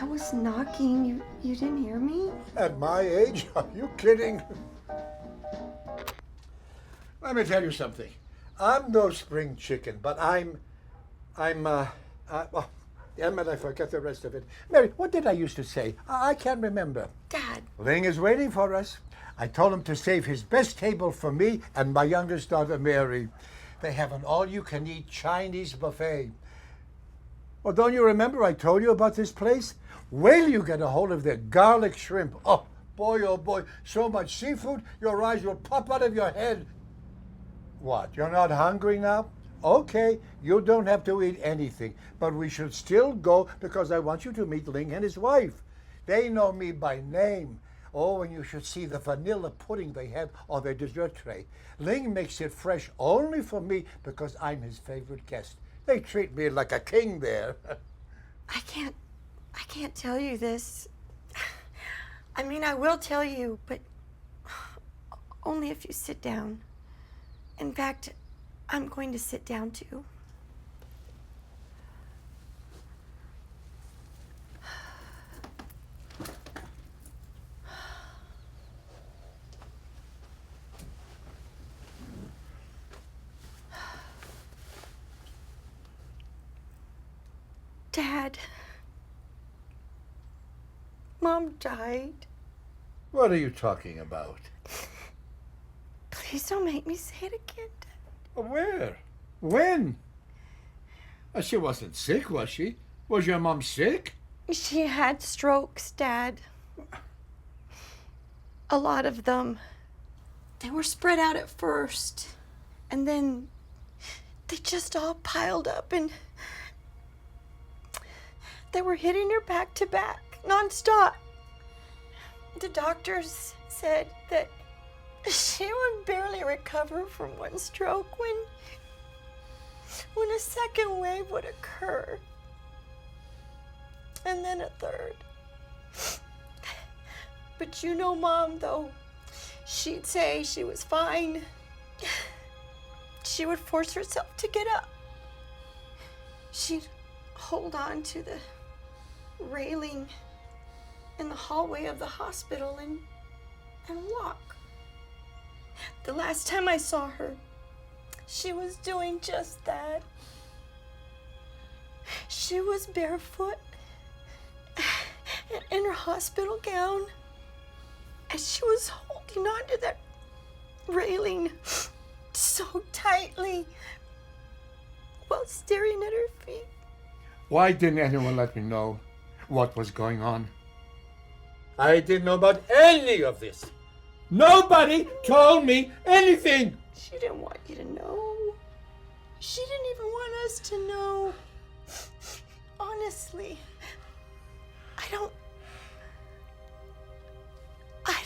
I was knocking. You didn't hear me? At my age? Are you kidding? Let me tell you something. I'm no spring chicken, but well, damn it, I forget the rest of it. Mary, what did I used to say? I can't remember. Dad. Ling is waiting for us. I told him to save his best table for me and my youngest daughter, Mary. They have an all-you-can-eat Chinese buffet. Well, don't you remember I told you about this place? Wait till you get a hold of their garlic shrimp. Oh boy, so much seafood, your eyes will pop out of your head. What, you're not hungry now? Okay, you don't have to eat anything, but we should still go because I want you to meet Ling and his wife. They know me by name. Oh, and you should see the vanilla pudding they have on their dessert tray. Ling makes it fresh only for me because I'm his favorite guest. They treat me like a king there. I can't tell you this. I mean, I will tell you, but only if you sit down. In fact, I'm going to sit down too. Dad, Mom died. What are you talking about? Please don't make me say it again, Dad. Where? When? She wasn't sick, was she? Was your mom sick? She had strokes, Dad. A lot of them. They were spread out at first, and then they just all piled up, and they were hitting her back to back, nonstop. The doctors said that she would barely recover from one stroke when a second wave would occur. And then a third. But you know, Mom, though, she'd say she was fine. She would force herself to get up. She'd hold on to the railing in the hallway of the hospital and walk. The last time I saw her, she was doing just that. She was barefoot in her hospital gown, and she was holding on to that railing so tightly while staring at her feet. Why didn't anyone let me know what was going on? I didn't know about any of this. Nobody told me anything. She didn't want you to know. She didn't even want us to know. Honestly, I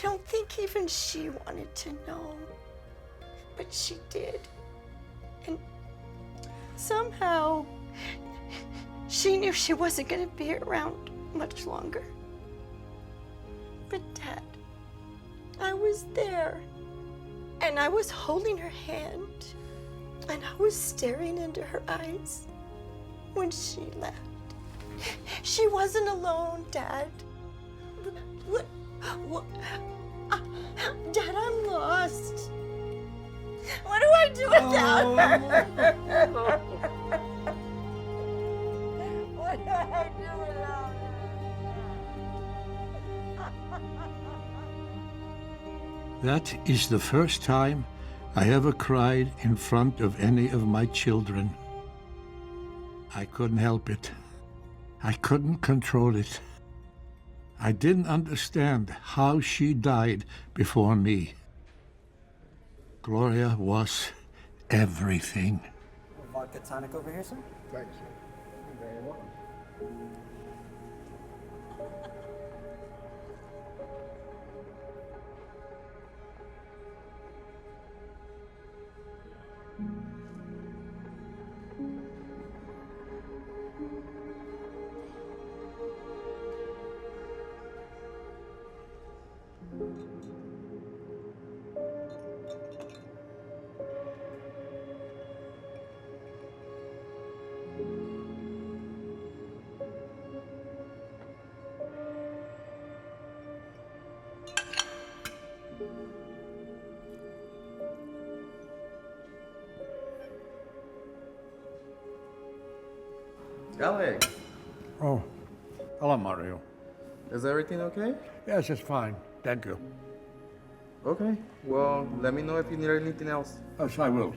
don't think even she wanted to know. But she did. And somehow she knew she wasn't going to be around much longer. But Dad, I was there, and I was holding her hand, and I was staring into her eyes when she left. She wasn't alone, Dad. What? Dad, I'm lost. What do I do without her? What do I do without her? That is the first time I ever cried in front of any of my children. I couldn't help it. I couldn't control it. I didn't understand how she died before me. Gloria was everything. Vodka tonic over here, sir? Thank you. You're very welcome. Alex, Oh, hello, Mario. is everything okay? Yes, it's fine. Thank you. Okay, well, let me know if you need anything else. Yes, I will.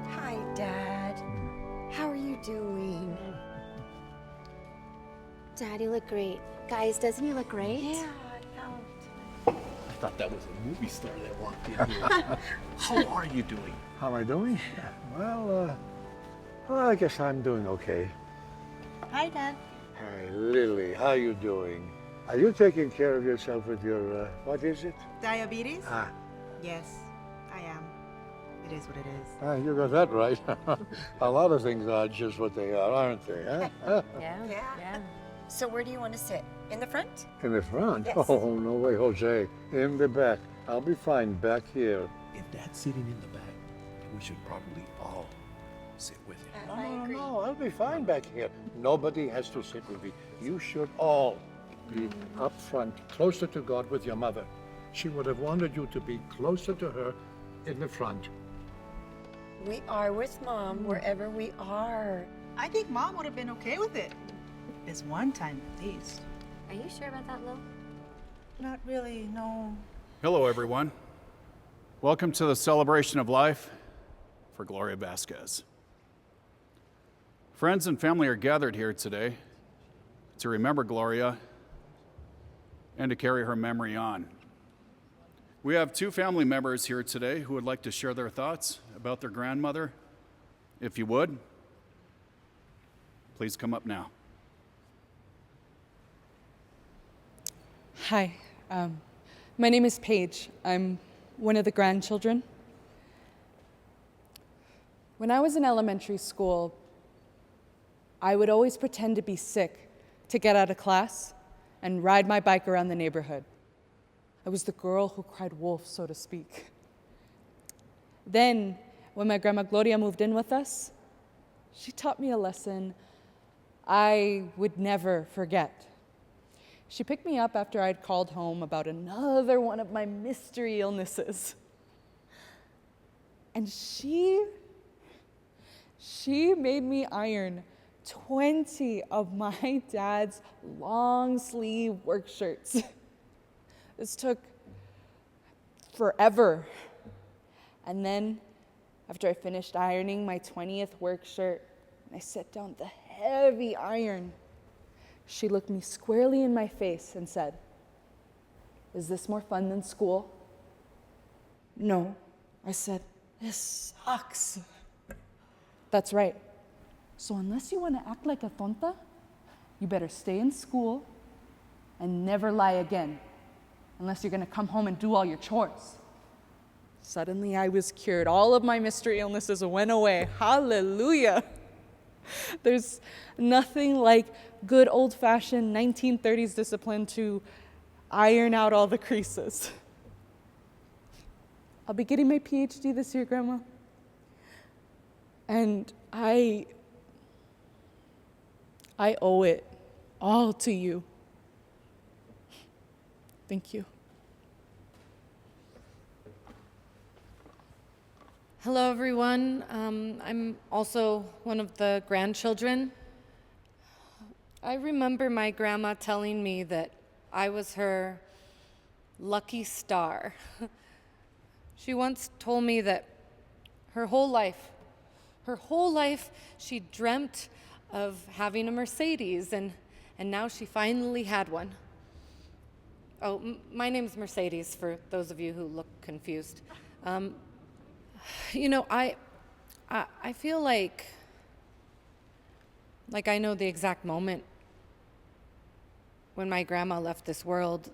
Hi, Dad. How are you doing? Dad, you look great. Guys, doesn't he look great? Yeah, I thought that was a movie star that walked in here. How are you doing? How am I doing? Well, I guess I'm doing okay. Hi, Dad. Hey, Lily, how you doing? Are you taking care of yourself with your, what is it? Diabetes? Ah, Yes, I am. It is what it is. you got that right. A lot of things are just what they are, aren't they? Huh? Yeah. So where do you want to sit? In the front? In the front? Yes. Oh, no way, Jose. In the back. I'll be fine back here. If Dad's sitting in the back, we should probably all sit with him. No, I'll be fine back here. Nobody has to sit with me. You should all be up front, closer to God with your mother. She would have wanted you to be closer to her in the front. We are with Mom wherever we are. I think Mom would have been okay with it. This one time, at least. Are you sure about that, Lil? Not really, no. Hello, everyone. Welcome to the celebration of life for Gloria Vasquez. Friends and family are gathered here today to remember Gloria and to carry her memory on. We have two family members here today who would like to share their thoughts about their grandmother. If you would, please come up now. Hi, my name is Paige. I'm one of the grandchildren. When I was in elementary school, I would always pretend to be sick to get out of class and ride my bike around the neighborhood. I was the girl who cried wolf, so to speak. Then, when my grandma Gloria moved in with us, she taught me a lesson I would never forget. She picked me up after I'd called home about another one of my mystery illnesses. And she made me iron 20 of my dad's long sleeve work shirts. This took forever. And then, after I finished ironing my 20th work shirt, and I set down the heavy iron, she looked me squarely in my face and said, "Is this more fun than school?" "No," I said. "This sucks." "That's right. So unless you want to act like a tonta, you better stay in school and never lie again, unless you're going to come home and do all your chores." Suddenly I was cured. All of my mystery illnesses went away. Hallelujah. There's nothing like good old-fashioned 1930s discipline to iron out all the creases. I'll be getting my PhD this year, Grandma. And I owe it all to you. Thank you. Hello, everyone. I'm also one of the grandchildren. I remember my grandma telling me that I was her lucky star. She once told me that her whole life, she dreamt of having a Mercedes, and now she finally had one. Oh, my name's Mercedes, for those of you who look confused. You know, I feel like I know the exact moment when my grandma left this world.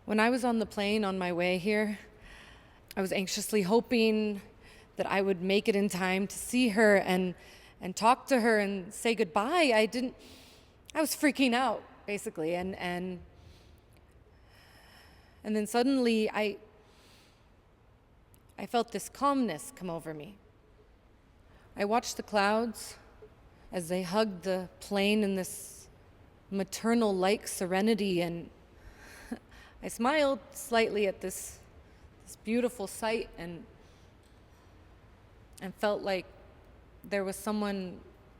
When I was on the plane on my way here, I was anxiously hoping that I would make it in time to see her and talk to her and say goodbye. I was freaking out, basically, and then suddenly I felt this calmness come over me. I watched the clouds as they hugged the plane in this maternal-like serenity, and I smiled slightly at this beautiful sight and felt like there was someone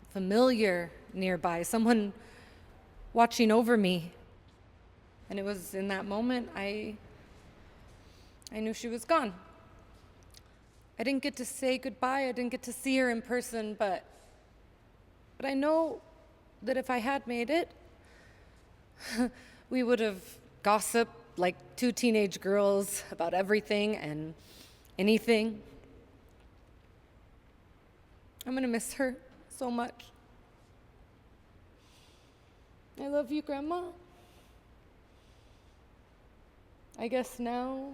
familiar nearby, someone watching over me. And it was in that moment I knew she was gone. I didn't get to say goodbye. I didn't get to see her in person, but I know that if I had made it, we would have gossiped like two teenage girls about everything and anything. I'm gonna miss her so much. I love you, Grandma. I guess now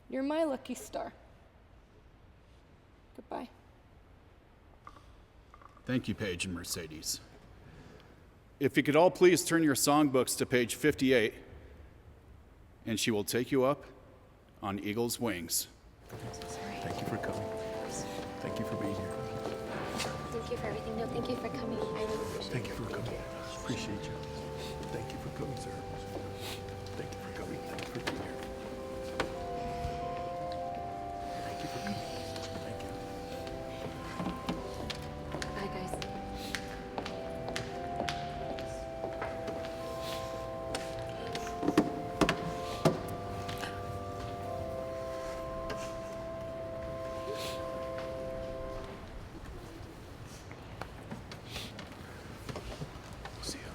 you're my lucky star. Goodbye. Thank you, Paige and Mercedes. If you could all please turn your songbooks to page 58, and she will take you up on eagle's wings. Thank you for coming. Thank you for being here. Thank you for everything. No, thank you for coming. I really appreciate it. Thank you for coming. Appreciate you. Thank you for coming, sir. Thank you for coming. Thank you for being here. Thank you for coming. Thank you. Bye, guys. See you.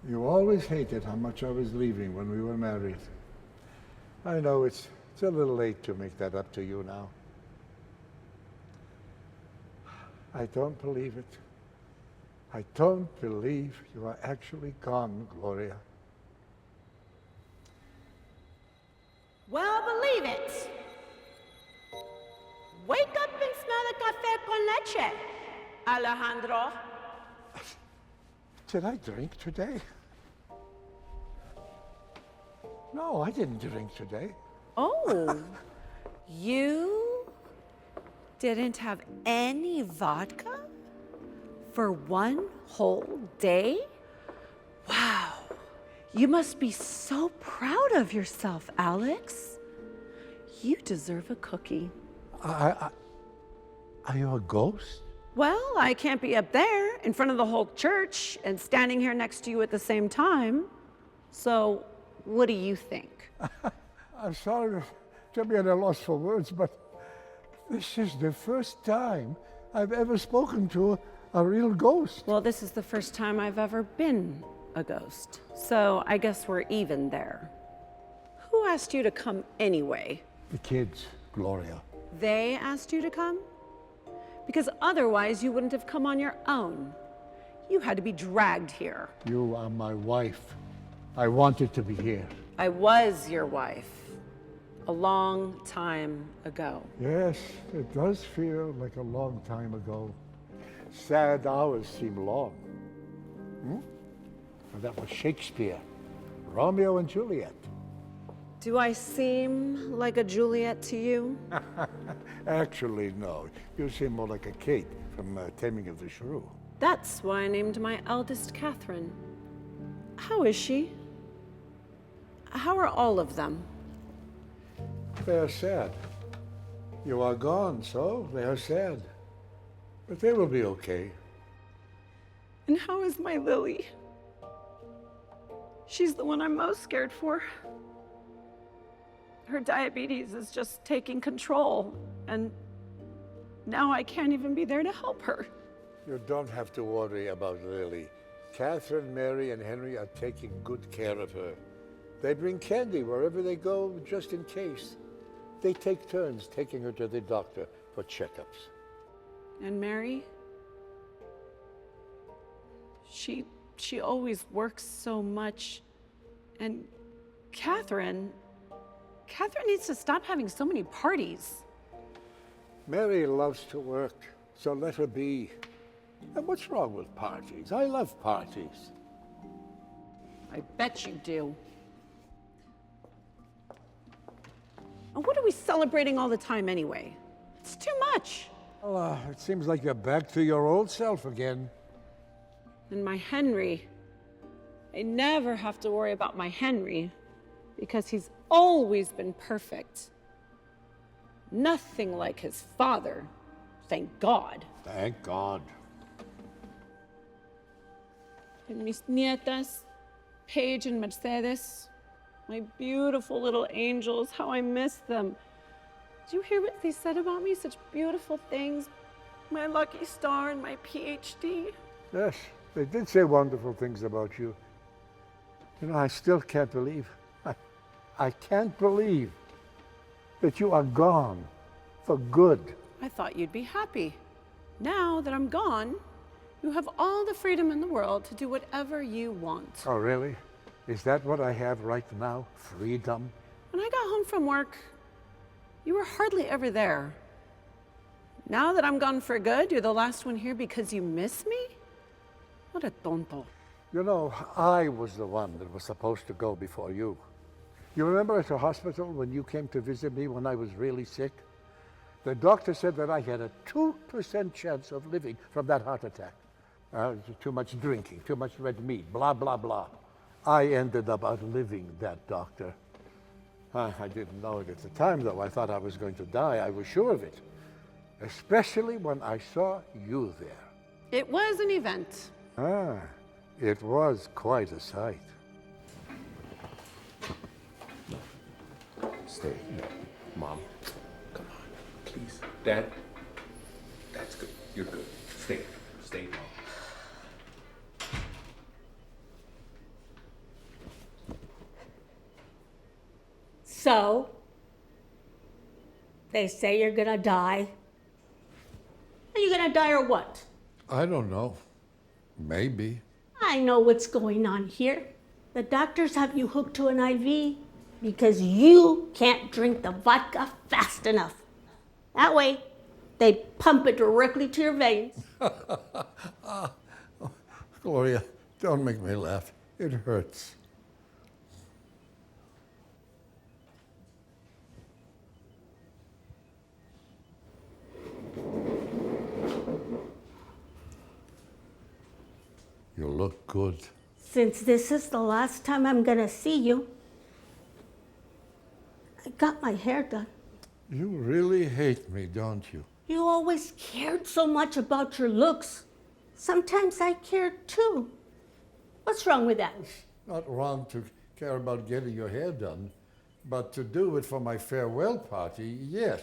You always hated how much I was leaving when we were married. I know it's a little late to make that up to you now. I don't believe it. I don't believe you are actually gone, Gloria. Well, believe it. Wake up and smell the café con leche, Alejandro. Did I drink today? No, I didn't drink today. Oh, you didn't have any vodka for one whole day? Wow, you must be so proud of yourself, Alex. You deserve a cookie. Are you a ghost? Well, I can't be up there in front of the whole church and standing here next to you at the same time. So, what do you think? I'm sorry to be at a loss for words, but this is the first time I've ever spoken to a real ghost. Well, this is the first time I've ever been a ghost. So, I guess we're even there. Who asked you to come anyway? The kids, Gloria. They asked you to come? Because otherwise you wouldn't have come on your own. You had to be dragged here. You are my wife. I wanted to be here. I was your wife a long time ago. Yes, it does feel like a long time ago. Sad hours seem long. And that was Shakespeare, Romeo and Juliet. Do I seem like a Juliet to you? Actually, no. You seem more like a Kate from Taming of the Shrew. That's why I named my eldest Catherine. How is she? How are all of them? They are sad. You are gone, so they are sad. But they will be okay. And how is my Lily? She's the one I'm most scared for. Her diabetes is just taking control, and now I can't even be there to help her. You don't have to worry about Lily. Catherine, Mary, and Henry are taking good care of her. They bring candy wherever they go, just in case. They take turns taking her to the doctor for checkups. And Mary? She always works so much. And Catherine needs to stop having so many parties. Mary loves to work, so let her be. And what's wrong with parties? I love parties. I bet you do. And what are we celebrating all the time anyway? It's too much. Well, it seems like you're back to your old self again. And my Henry. I never have to worry about my Henry because he's always been perfect. Nothing like his father, thank God. Thank God. And mis nietas, Paige and Mercedes, my beautiful little angels, how I miss them. Did you hear what they said about me? Such beautiful things. My lucky star and my PhD. Yes, they did say wonderful things about you. You know, I still can't believe. I can't believe that you are gone for good. I thought you'd be happy. Now that I'm gone, you have all the freedom in the world to do whatever you want. Oh, really? Is that what I have right now? Freedom? When I got home from work, you were hardly ever there. Now that I'm gone for good, you're the last one here because you miss me? What a tonto. You know, I was the one that was supposed to go before you. You remember at the hospital when you came to visit me when I was really sick? The doctor said that I had a 2% chance of living from that heart attack. Too much drinking, too much red meat, blah, blah, blah. I ended up outliving that doctor. I didn't know it at the time, though. I thought I was going to die. I was sure of it. Especially when I saw you there. It was an event. It was quite a sight. Stay. Mom, come on, please. Dad, that's good. You're good. Stay, Mom. So, they say you're gonna die. Are you gonna die or what? I don't know. Maybe. I know what's going on here. The doctors have you hooked to an IV because you can't drink the vodka fast enough. That way, they pump it directly to your veins. Gloria, don't make me laugh. It hurts. You look good. Since this is the last time I'm gonna see you, I got my hair done. You really hate me, don't you? You always cared so much about your looks. Sometimes I cared too. What's wrong with that? Not wrong to care about getting your hair done, but to do it for my farewell party, yes.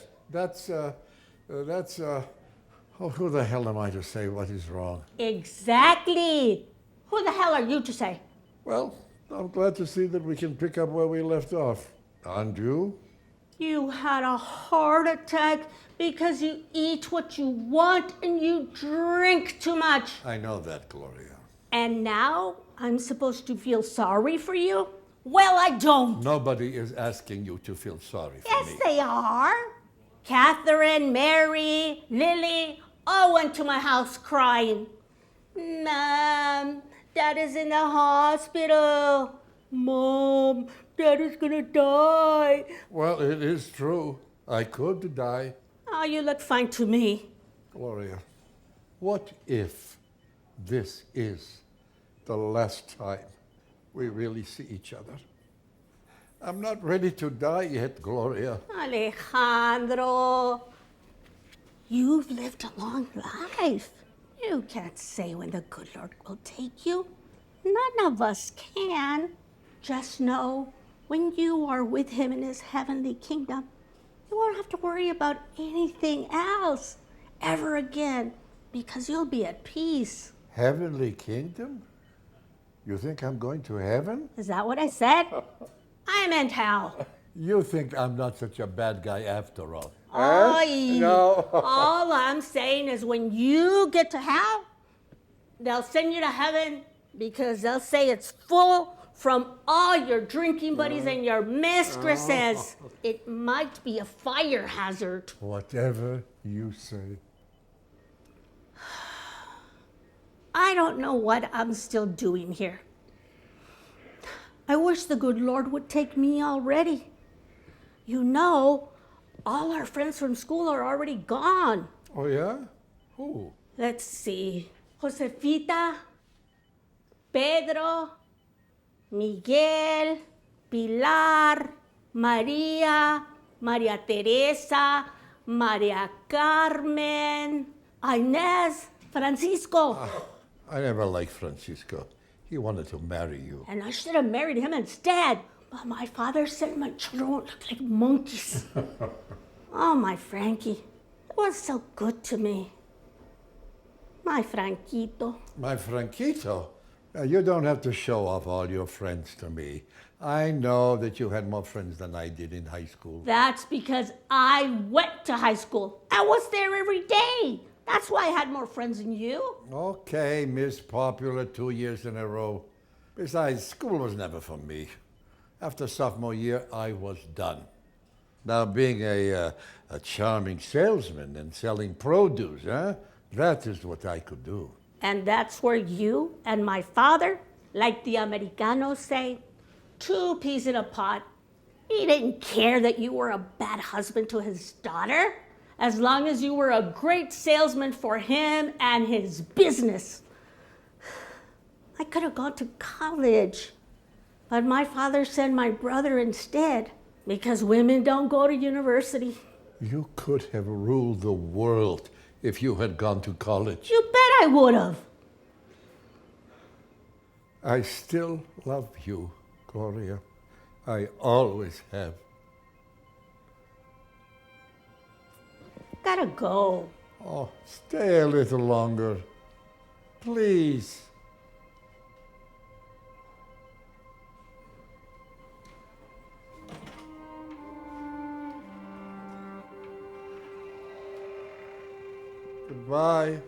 Oh, who the hell am I to say what is wrong? Exactly. Who the hell are you to say? Well, I'm glad to see that we can pick up where we left off. And you? You had a heart attack because you eat what you want and you drink too much. I know that, Gloria. And now I'm supposed to feel sorry for you? Well, I don't. Nobody is asking you to feel sorry for Yes, me. they are. Catherine, Mary, Lily all went to my house crying. Mom, Dad is in the hospital. Mom, Dad is gonna die. Well, it is true. I could die. Oh, you look fine to me. Gloria, what if this is the last time we really see each other? I'm not ready to die yet, Gloria. Alejandro, you've lived a long life. You can't say when the good Lord will take you. None of us can. Just know when you are with him in his heavenly kingdom, you won't have to worry about anything else ever again because you'll be at peace. Heavenly kingdom? You think I'm going to heaven? Is that what I said? I meant hell. You think I'm not such a bad guy after all. Ay, No. all I'm saying is when you get to hell, they'll send you to heaven because they'll say it's full from all your drinking buddies and your mistresses. It might be a fire hazard. Whatever you say. I don't know what I'm still doing here. I wish the good Lord would take me already. You know, all our friends from school are already gone. Oh, yeah? Who? Let's see. Josefita, Pedro, Miguel, Pilar, Maria, Maria Teresa, Maria Carmen, Inez, Francisco. I never liked Francisco. He wanted to marry you. And I should have married him instead. But my father said my children won't look like monkeys. Oh, my Frankie. It was so good to me. My Franquito. My Franquito? You don't have to show off all your friends to me. I know that you had more friends than I did in high school. That's because I went to high school. I was there every day. That's why I had more friends than you. Okay, Miss Popular 2 years in a row. Besides, school was never for me. After sophomore year, I was done. Now, being a charming salesman and selling produce, that is what I could do. And that's where you and my father, like the Americanos say, 2 peas in a pot. He didn't care that you were a bad husband to his daughter, as long as you were a great salesman for him and his business. I could have gone to college, but my father sent my brother instead because women don't go to university. You could have ruled the world if you had gone to college. You bet I would have. I still love you, Gloria. I always have. Gotta go. Oh, stay a little longer. Please. Bye.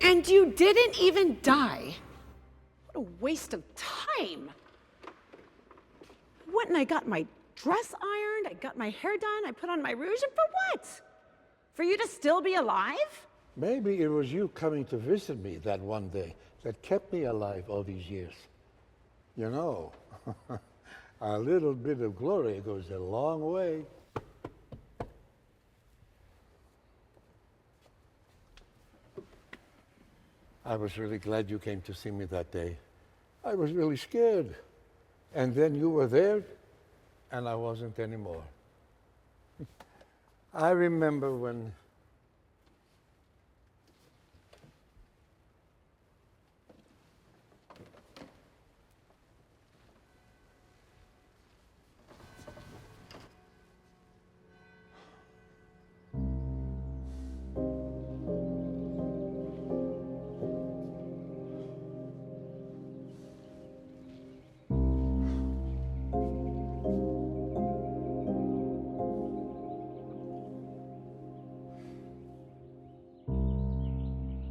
And you didn't even die. What a waste of time. Went and I got my dress ironed, I got my hair done, I put on my rouge, and for what? For you to still be alive? Maybe it was you coming to visit me that one day that kept me alive all these years. You know, a little bit of glory goes a long way. I was really glad you came to see me that day. I was really scared. And then you were there, and I wasn't anymore. I remember when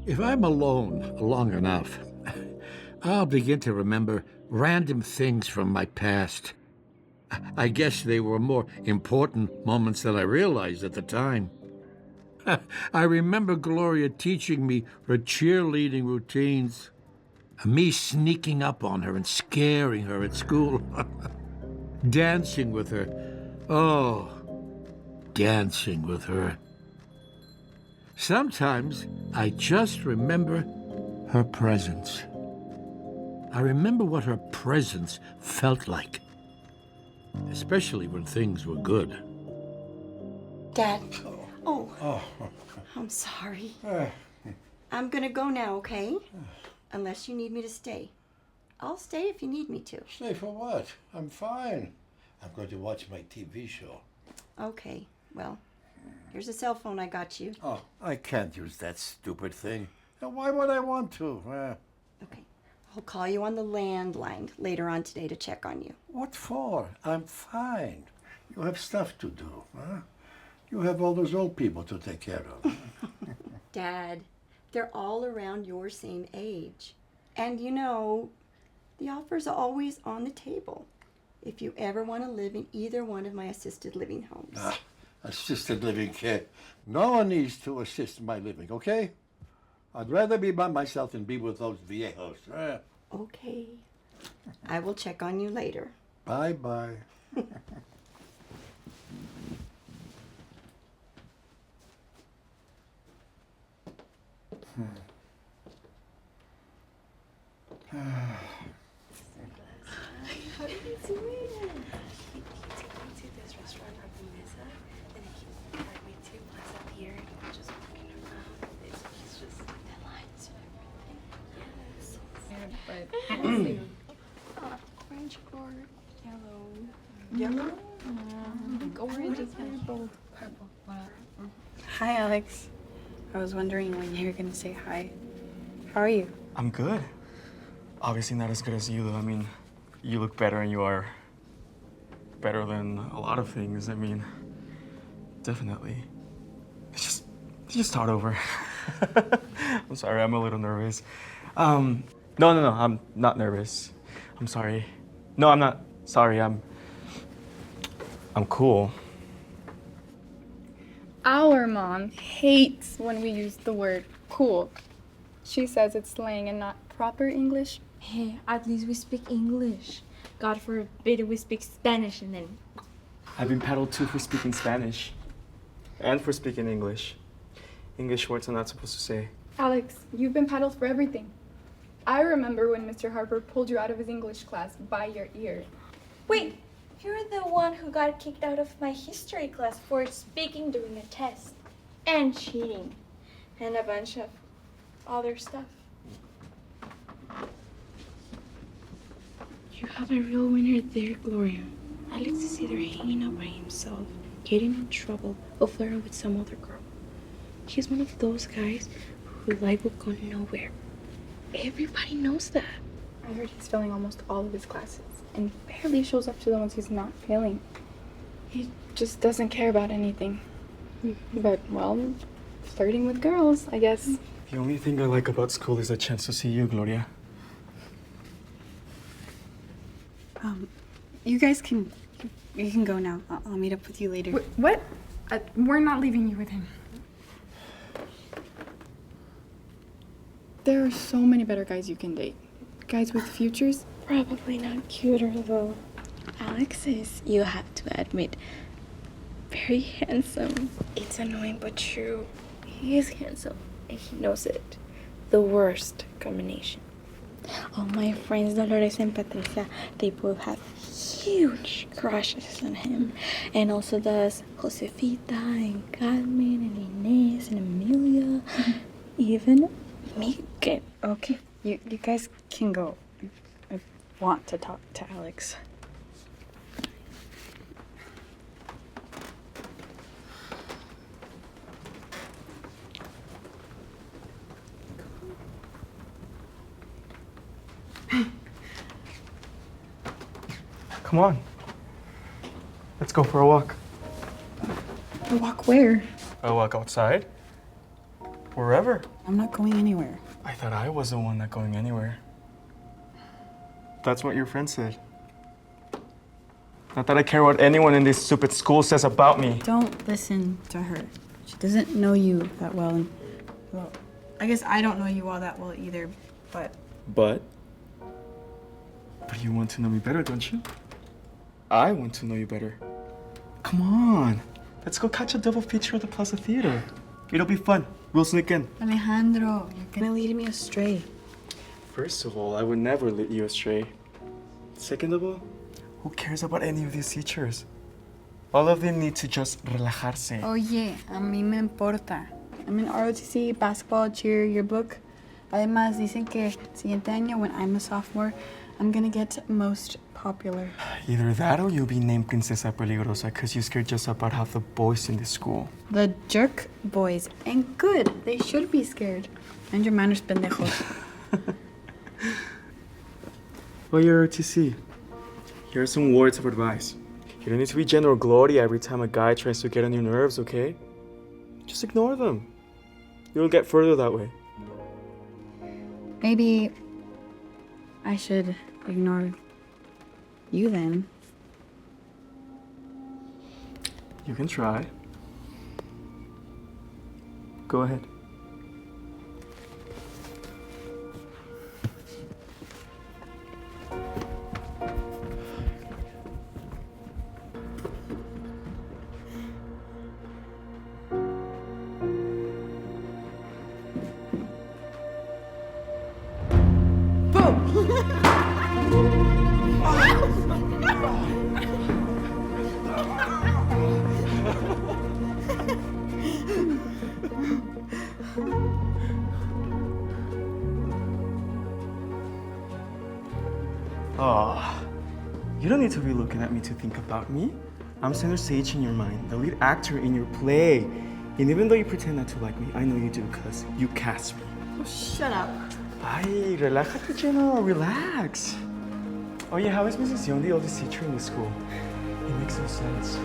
if I'm alone long enough, I'll begin to remember random things from my past. I guess they were more important moments than I realized at the time. I remember Gloria teaching me her cheerleading routines, me sneaking up on her and scaring her at school, dancing with her. Oh, dancing with her. Sometimes I just remember her presence. I remember what her presence felt like, especially when things were good. Dad. Oh, I'm sorry. I'm gonna go now, okay? Unless you need me to stay. I'll stay if you need me to. Stay for what? I'm fine. I'm going to watch my TV show. Okay, well, here's a cell phone I got you. Oh, I can't use that stupid thing. Now, why would I want to? Okay, I'll call you on the landline later on today to check on you. What for? I'm fine. You have stuff to do, huh? You have all those old people to take care of. Dad, they're all around your same age. And you know, the offer's always on the table if you ever want to live in either one of my assisted living homes. Assisted living care. No one needs to assist my living, okay? I'd rather be by myself than be with those viejos. Okay. I will check on you later. Bye-bye. How did you do it? He took me to this restaurant on Mesa, and then he brought me to Plaza Pier, and we were just walking around. He's just like the lines and everything. Yes. But orange or yellow? Yellow? Like orange is purple. Purple. Hi, Alex. I was wondering when you were gonna say hi. How are you? I'm good. Obviously not as good as you, though. I mean, you look better and you are better than a lot of things. I mean, definitely. Just start over. I'm sorry, I'm a little nervous. No, I'm not nervous. I'm sorry. No, I'm not sorry. I'm cool. Our mom hates when we use the word cool. She says it's slang and not proper English. Hey, at least we speak English. God forbid we speak Spanish and then... I've been paddled too for speaking Spanish. And for speaking English. English words I'm not supposed to say. Alex, you've been paddled for everything. I remember when Mr. Harper pulled you out of his English class by your ear. Wait, You're the one who got kicked out of my history class for speaking during a test and cheating and a bunch of other stuff. You have a real winner there, Gloria. Alex is either hanging out by himself, getting in trouble, or flirting with some other girl. He's one of those guys who life will go nowhere. Everybody knows that. I heard he's failing almost all of his classes and barely shows up to the ones he's not failing. He just doesn't care about anything. But, well, flirting with girls, I guess. The only thing I like about school is the chance to see you, Gloria. You guys can go now. I'll meet up with you later. What? We're not leaving you with him. There are so many better guys you can date. Guys with futures. Probably not cuter, though. Alex is, you have to admit, very handsome. It's annoying but true. He is handsome, and he knows it. The worst combination. All my friends, Dolores and Patricia, they both have huge crushes on him. And also does Josefita and Carmen and Inés and Amelia. Even Megan. Okay, you guys can go. I want to talk to Alex. Come on. Let's go for a walk. A walk where? A walk outside? Wherever. I'm not going anywhere. I thought I was the one not going anywhere. That's what your friend said. Not that I care what anyone in this stupid school says about me. Don't listen to her. She doesn't know you that well. And, well, I guess I don't know you all that well either, but... But you want to know me better, don't you? I want to know you better. Come on. Let's go catch a double feature at the Plaza Theater. It'll be fun. We'll sneak in. Alejandro, you're gonna lead me astray. First of all, I would never lead you astray. Second of all, who cares about any of these teachers? All of them need to just relajarse. Oye, a mí me importa. I'm in ROTC, basketball, cheer, yearbook. Además, dicen que siguiente año, when I'm a sophomore, I'm gonna get most popular. Either that or you'll be named Princesa Peligrosa because you scared just about half the boys in this school. The jerk boys ain't good. They should be scared. And your manners, pendejos. Well, you're ROTC. Here are some words of advice. You don't need to be General Gloria every time a guy tries to get on your nerves, okay? Just ignore them. You'll get further that way. Maybe I should ignore you then. You can try. Go ahead. Oh, you don't need to be looking at me to think about me. I'm Center Sage in your mind, the lead actor in your play. And even though you pretend not to like me, I know you do because you cast me. Oh, shut up. Ay, relájate, Jenna, relax. Oh yeah, how is Mrs. Young the oldest teacher in the school? It makes no sense.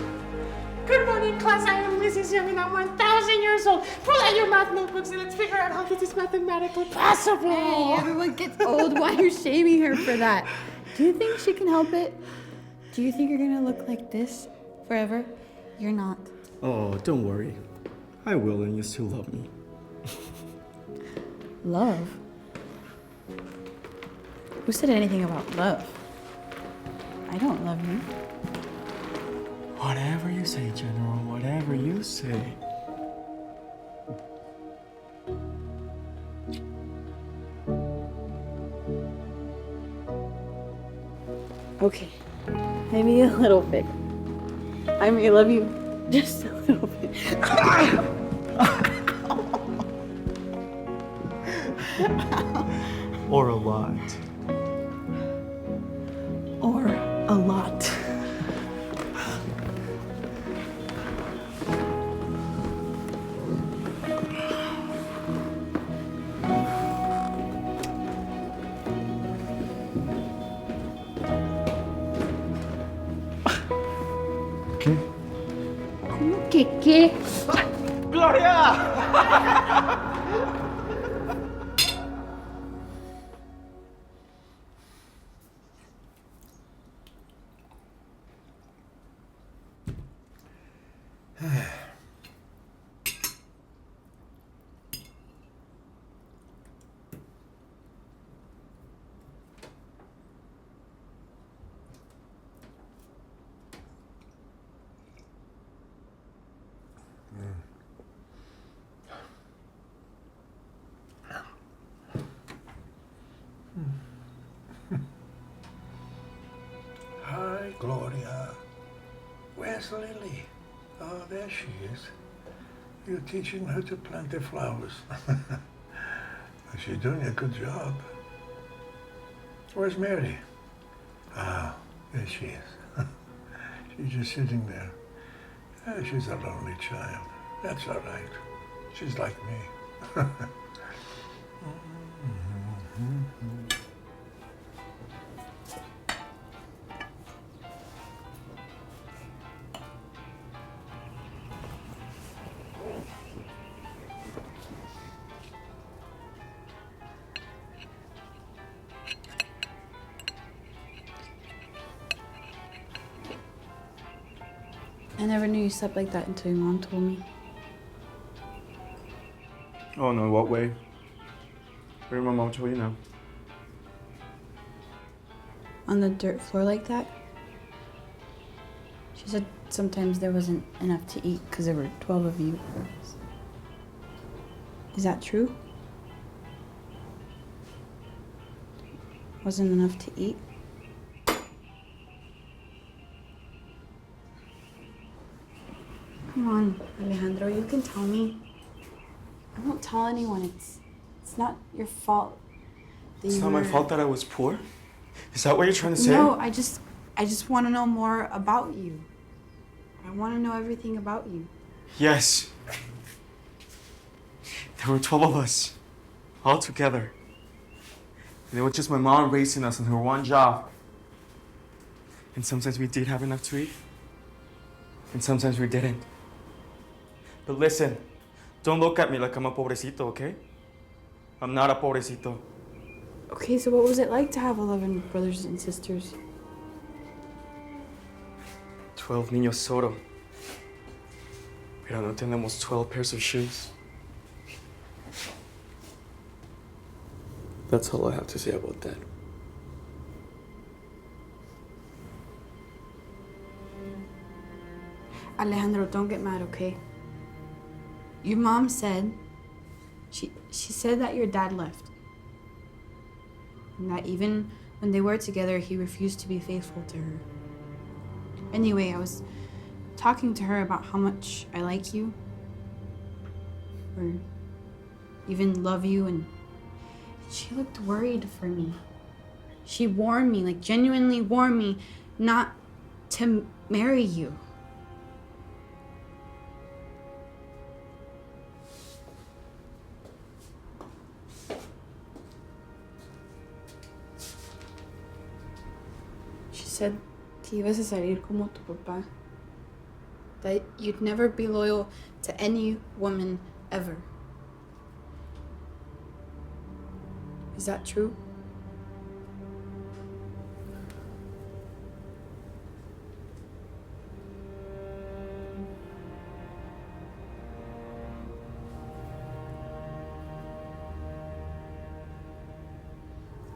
Good morning, class. I am Mrs. Young and I'm 1,000 years old. Pull out your math notebooks and let's figure out how this is mathematically possible. Hey, everyone gets old. Why are you shaming her for that? Do you think she can help it? Do you think you're gonna look like this forever? You're not. Oh, don't worry. I will and you still love me. Love? Who said anything about love? I don't love you. Whatever you say, General, whatever you say. Okay. Maybe a little bit. I may love you just a little bit. Or a lot. Or a lot. ¿Qué? ¿Cómo que qué? ¡Gloria! Hi, Gloria. Where's Lily? Oh, there she is. You're teaching her to plant the flowers. She's doing a good job. Where's Mary? Ah, there she is. She's just sitting there. She's a lonely child. That's all right. She's like me. I never knew you slept like that until your mom told me. Oh no, what way? Where did my mom tell you now? On the dirt floor like that? She said sometimes there wasn't enough to eat because there were 12 of you. Is that true? Wasn't enough to eat? Come on, Alejandro, you can tell me. I won't tell anyone. It's not your fault. that It's you not my were- fault that I was poor? Is that what you're trying to say? No, I just want to know more about you. I want to know everything about you. Yes. There were 12 of us, all together. And it was just my mom raising us on her one job. And sometimes we did have enough to eat, and sometimes we didn't. But listen, don't look at me like I'm a pobrecito, okay? I'm not a pobrecito. Okay, so what was it like to have 11 brothers and sisters? 12 niños solo. Pero no tenemos 12 pairs of shoes. That's all I have to say about that. Alejandro, don't get mad, okay? Your mom said, she said that your dad left. And that even when they were together, he refused to be faithful to her. Anyway, I was talking to her about how much I like you, or even love you, and she looked worried for me. She warned me, like genuinely warned me, not to marry you. She said que ibas a salir como tu papá. That you'd never be loyal to any woman ever. Is that true?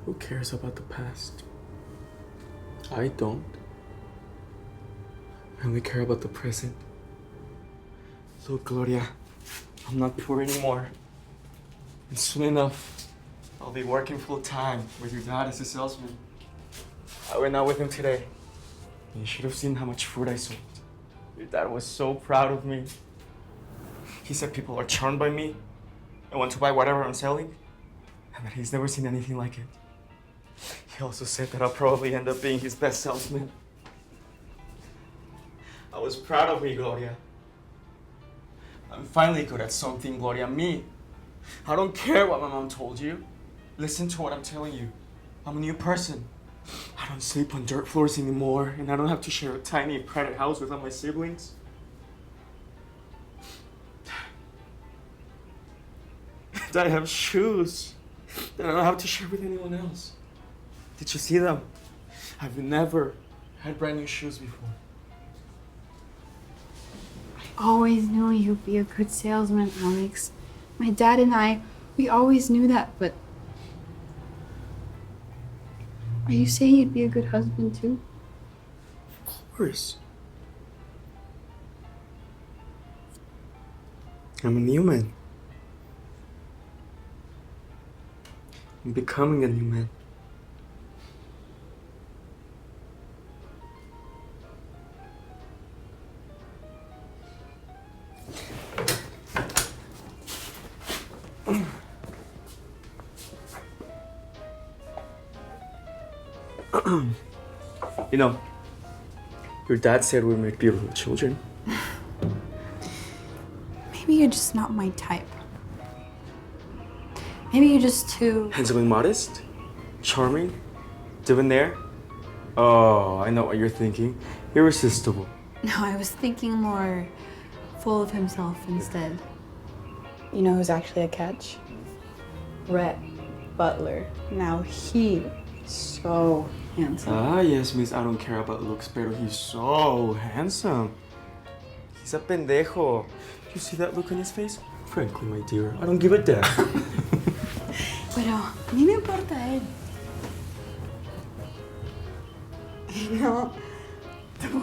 Who cares about the past? I don't. And we care about the present. Look, Gloria, I'm not poor anymore. And soon enough, I'll be working full time with your dad as a salesman. I went out with him today. You should have seen how much food I sold. Your dad was so proud of me. He said people are charmed by me and want to buy whatever I'm selling, and that he's never seen anything like it. He also said that I'll probably end up being his best salesman. I was proud of me, Gloria. I'm finally good at something, Gloria. Me. I don't care what my mom told you. Listen to what I'm telling you. I'm a new person. I don't sleep on dirt floors anymore, and I don't have to share a tiny private house with all my siblings. And I have shoes that I don't have to share with anyone else. Did you see them? I've never had brand new shoes before. I always knew you'd be a good salesman, Alex. My dad and I, we always knew that, but... Are you saying you'd be a good husband, too? Of course. I'm a new man. I'm becoming a new man. You know, your dad said we made beautiful children. Maybe you're just not my type. Maybe you're just too... Handsome and modest? Charming? Debonair? Oh, I know what you're thinking. Irresistible. No, I was thinking more full of himself instead. You know who's actually a catch? Rhett Butler. Now he is so handsome. Ah, yes, miss. I don't care about looks, pero he's so handsome. He's a pendejo. You see that look on his face? Frankly, my dear, I don't give a damn. Pero a mí me importa él. No, tú.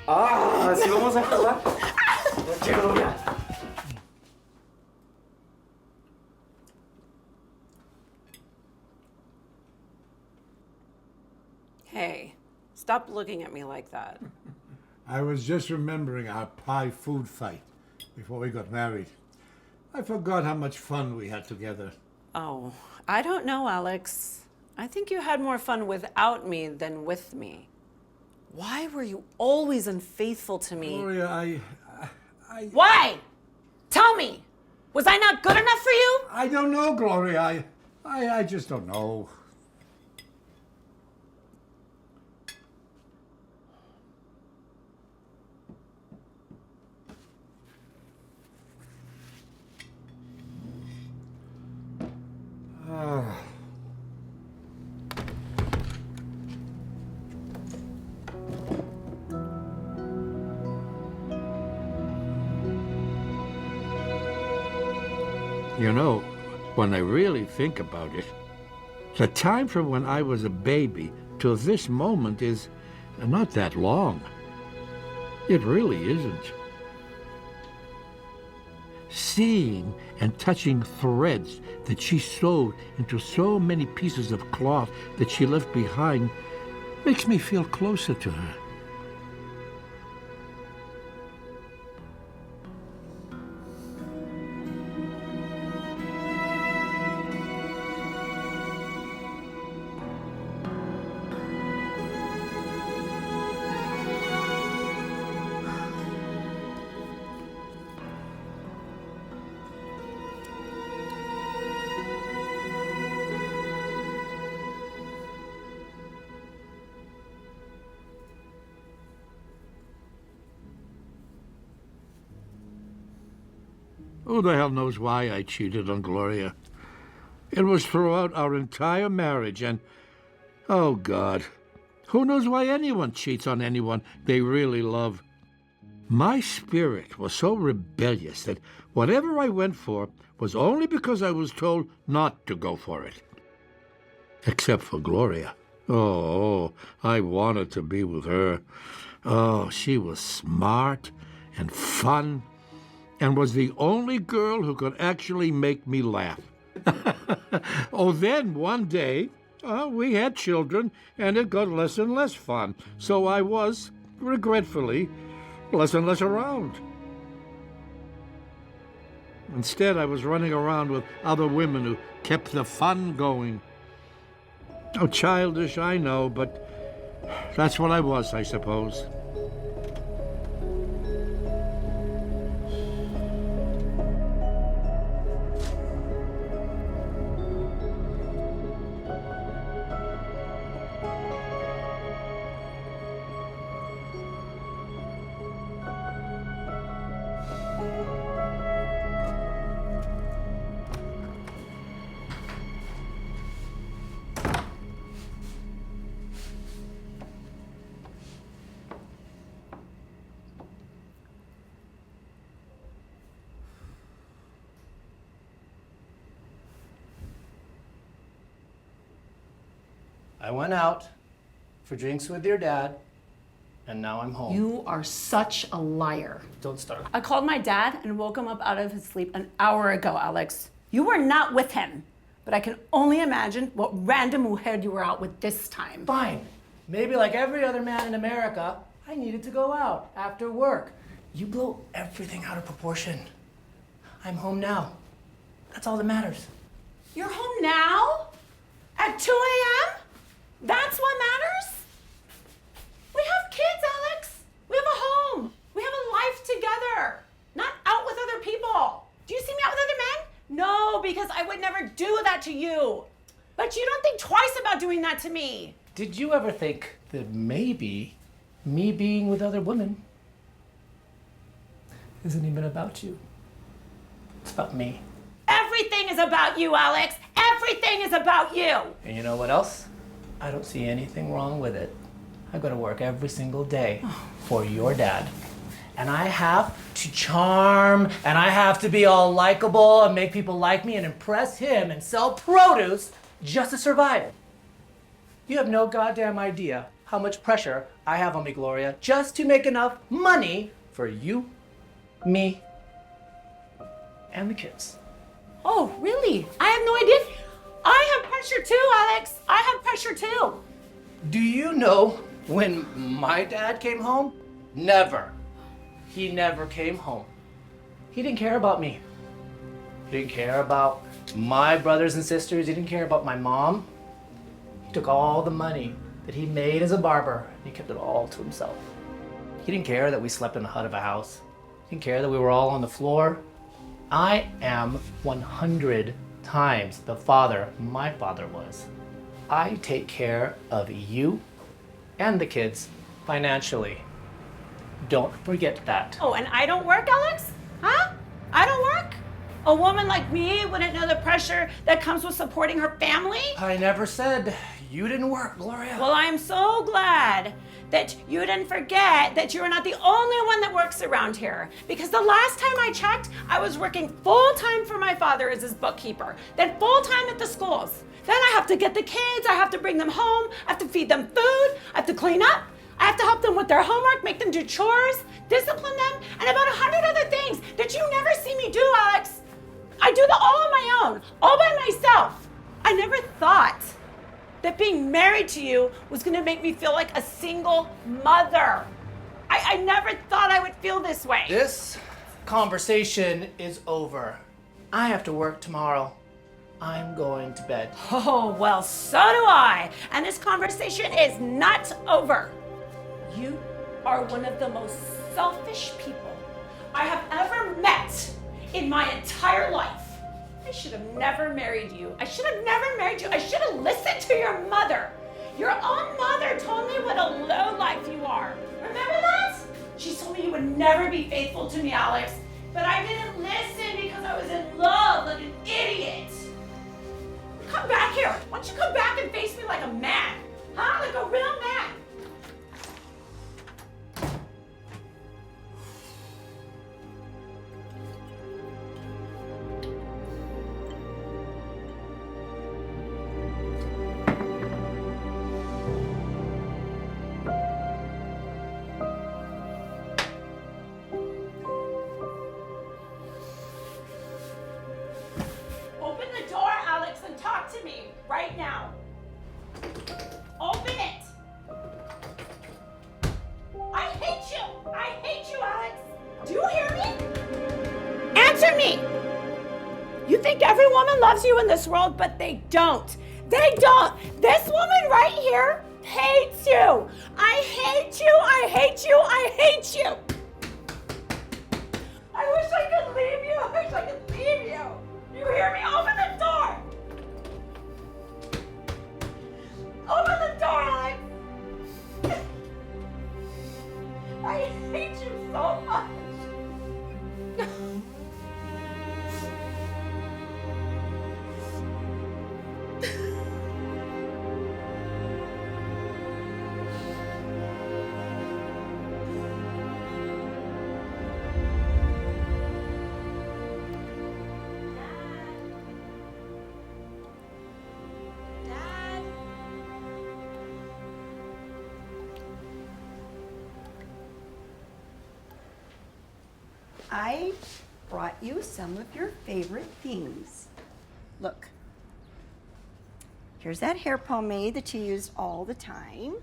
Ah, ¿sí vamos a jugar? No quiero ya. Hey, stop looking at me like that. I was just remembering our pie food fight before we got married. I forgot how much fun we had together. Oh, I don't know, Alex. I think you had more fun without me than with me. Why were you always unfaithful to me? Gloria, I... Why? Tell me! Was I not good enough for you? I don't know, Gloria. I just don't know. You know, when I really think about it, the time from when I was a baby to this moment is not that long. It really isn't. Seeing and touching threads that she sewed into so many pieces of cloth that she left behind makes me feel closer to her. Who the hell knows why I cheated on Gloria? It was throughout our entire marriage, and, oh God, who knows why anyone cheats on anyone they really love? My spirit was so rebellious that whatever I went for was only because I was told not to go for it. Except for Gloria. Oh, I wanted to be with her. Oh, she was smart and fun, and was the only girl who could actually make me laugh. Oh, then one day, We had children, and it got less and less fun. So I was, regretfully, less and less around. Instead, I was running around with other women who kept the fun going. Oh, childish, I know, but that's what I was, I suppose. I went out for drinks with your dad, and now I'm home. You are such a liar. Don't start. I called my dad and woke him up out of his sleep an hour ago, Alex. You were not with him, but I can only imagine what random mujer you were out with this time. Fine. Maybe like every other man in America, I needed to go out after work. You blow everything out of proportion. I'm home now. That's all that matters. You're home now? At 2 a.m.? That's what matters? We have kids, Alex. We have a home. We have a life together. Not out with other people. Do you see me out with other men? No, because I would never do that to you. But you don't think twice about doing that to me. Did you ever think that maybe me being with other women isn't even about you? It's about me. Everything is about you, Alex. Everything is about you. And you know what else? I don't see anything wrong with it. I go to work every single day for your dad. And I have to charm, and I have to be all likable and make people like me and impress him and sell produce just to survive. You have no goddamn idea how much pressure I have on me, Gloria, just to make enough money for you, me, and the kids. Oh, really? I have no idea. I have pressure too, Alex. I have pressure too. Do you know when my dad came home? Never. He never came home. He didn't care about me. He didn't care about my brothers and sisters. He didn't care about my mom. He took all the money that he made as a barber and he kept it all to himself. He didn't care that we slept in the hut of a house. He didn't care that we were all on the floor. I am 100 times the father my father was. I take care of you and the kids financially. Don't forget that. Oh, and I don't work, Alex? Huh? I don't work? A woman like me wouldn't know the pressure that comes with supporting her family? I never said you didn't work, Gloria. Well, I'm so glad that you didn't forget that you are not the only one that works around here. Because the last time I checked, I was working full-time for my father as his bookkeeper, then full-time at the schools. Then I have to get the kids, I have to bring them home, I have to feed them food, I have to clean up, I have to help them with their homework, make them do chores, discipline them, and about 100 other things that you never see me do, Alex. I do that all on my own, all by myself. I never thought that being married to you was gonna make me feel like a single mother. I never thought I would feel this way. This conversation is over. I have to work tomorrow. I'm going to bed. Oh, well, so do I. And this conversation is not over. You are one of the most selfish people I have ever met in my entire life. I should have never married you. I should have never married you. I should have listened to your mother. Your own mother told me what a lowlife you are. Remember that? She told me you would never be faithful to me, Alex. But I didn't listen because I was in love like an idiot. Come back here. Why don't you come back and face me like a man? Huh? Like a real man. Open the door, Alex, and talk to me right now. Open it! I hate you! I hate you, Alex! Do you hear me? Answer me! You think every woman loves you in this world, but they don't. They don't. This woman right here hates you. I hate you. I hate you. I hate you. I wish I could leave you. I wish I could leave you. You hear me? Open the door. Open the door, Alex. I hate you so much. I brought you some of your favorite things. Look, here's that hair pomade that you use all the time.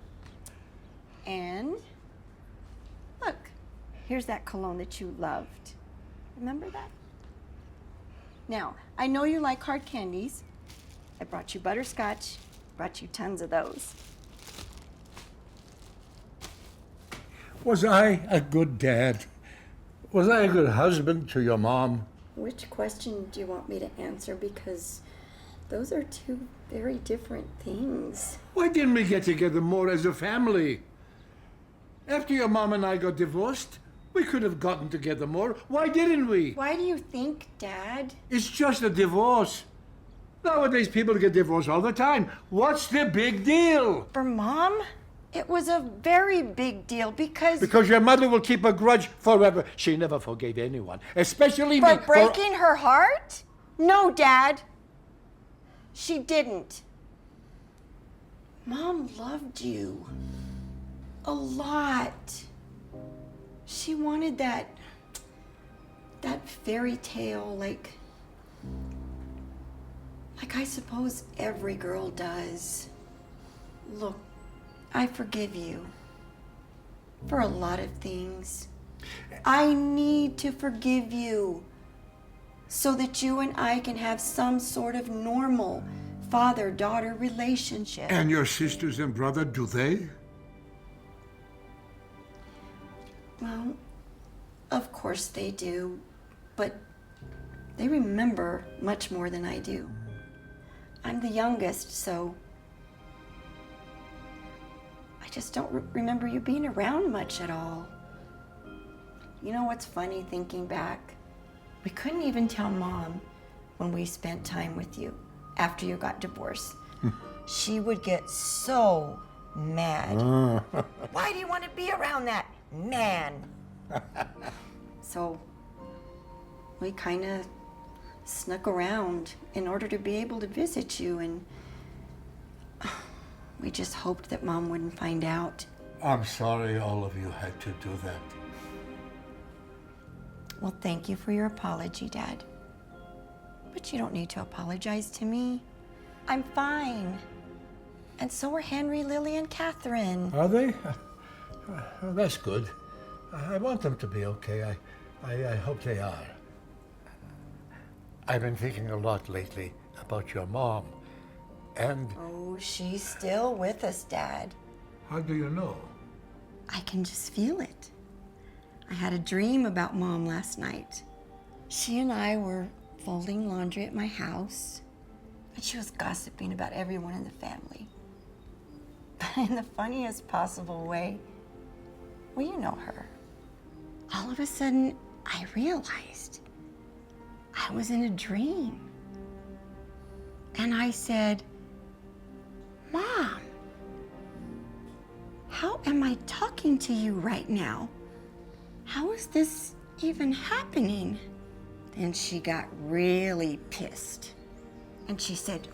And look, here's that cologne that you loved. Remember that? Now, I know you like hard candies. I brought you butterscotch, brought you tons of those. Was I a good dad? Was I a good husband to your mom? Which question do you want me to answer? Because those are two very different things. Why didn't we get together more as a family? After your mom and I got divorced, we could have gotten together more. Why didn't we? Why do you think, Dad? It's just a divorce. Nowadays, people get divorced all the time. What's the big deal? For Mom, it was a very big deal because... Because your mother will keep a grudge forever. She never forgave anyone, especially me. For breaking her heart? No, Dad. She didn't. Mom loved you. A lot. She wanted that fairy tale like I suppose every girl does. Look, I forgive you for a lot of things. I need to forgive you so that you and I can have some sort of normal father-daughter relationship. And your sisters and brother, do they? Well, of course they do, but they remember much more than I do. I'm the youngest, so I just don't remember you being around much at all. You know what's funny thinking back? We couldn't even tell Mom when we spent time with you after you got divorced. She would get so mad. Why do you want to be around that man? So we kind of snuck around in order to be able to visit you, and we just hoped that Mom wouldn't find out. I'm sorry all of you had to do that. Well, thank you for your apology, Dad. But you don't need to apologize to me. I'm fine. And so are Henry, Lily, and Catherine. Are they? Oh, that's good. I want them to be okay. I hope they are. I've been thinking a lot lately about your mom, and... Oh, she's still with us, Dad. How do you know? I can just feel it. I had a dream about Mom last night. She and I were folding laundry at my house, and she was gossiping about everyone in the family. But in the funniest possible way. Well, you know her. All of a sudden, I realized I was in a dream. And I said, Mom, how am I talking to you right now? How is this even happening? Then she got really pissed. And she said,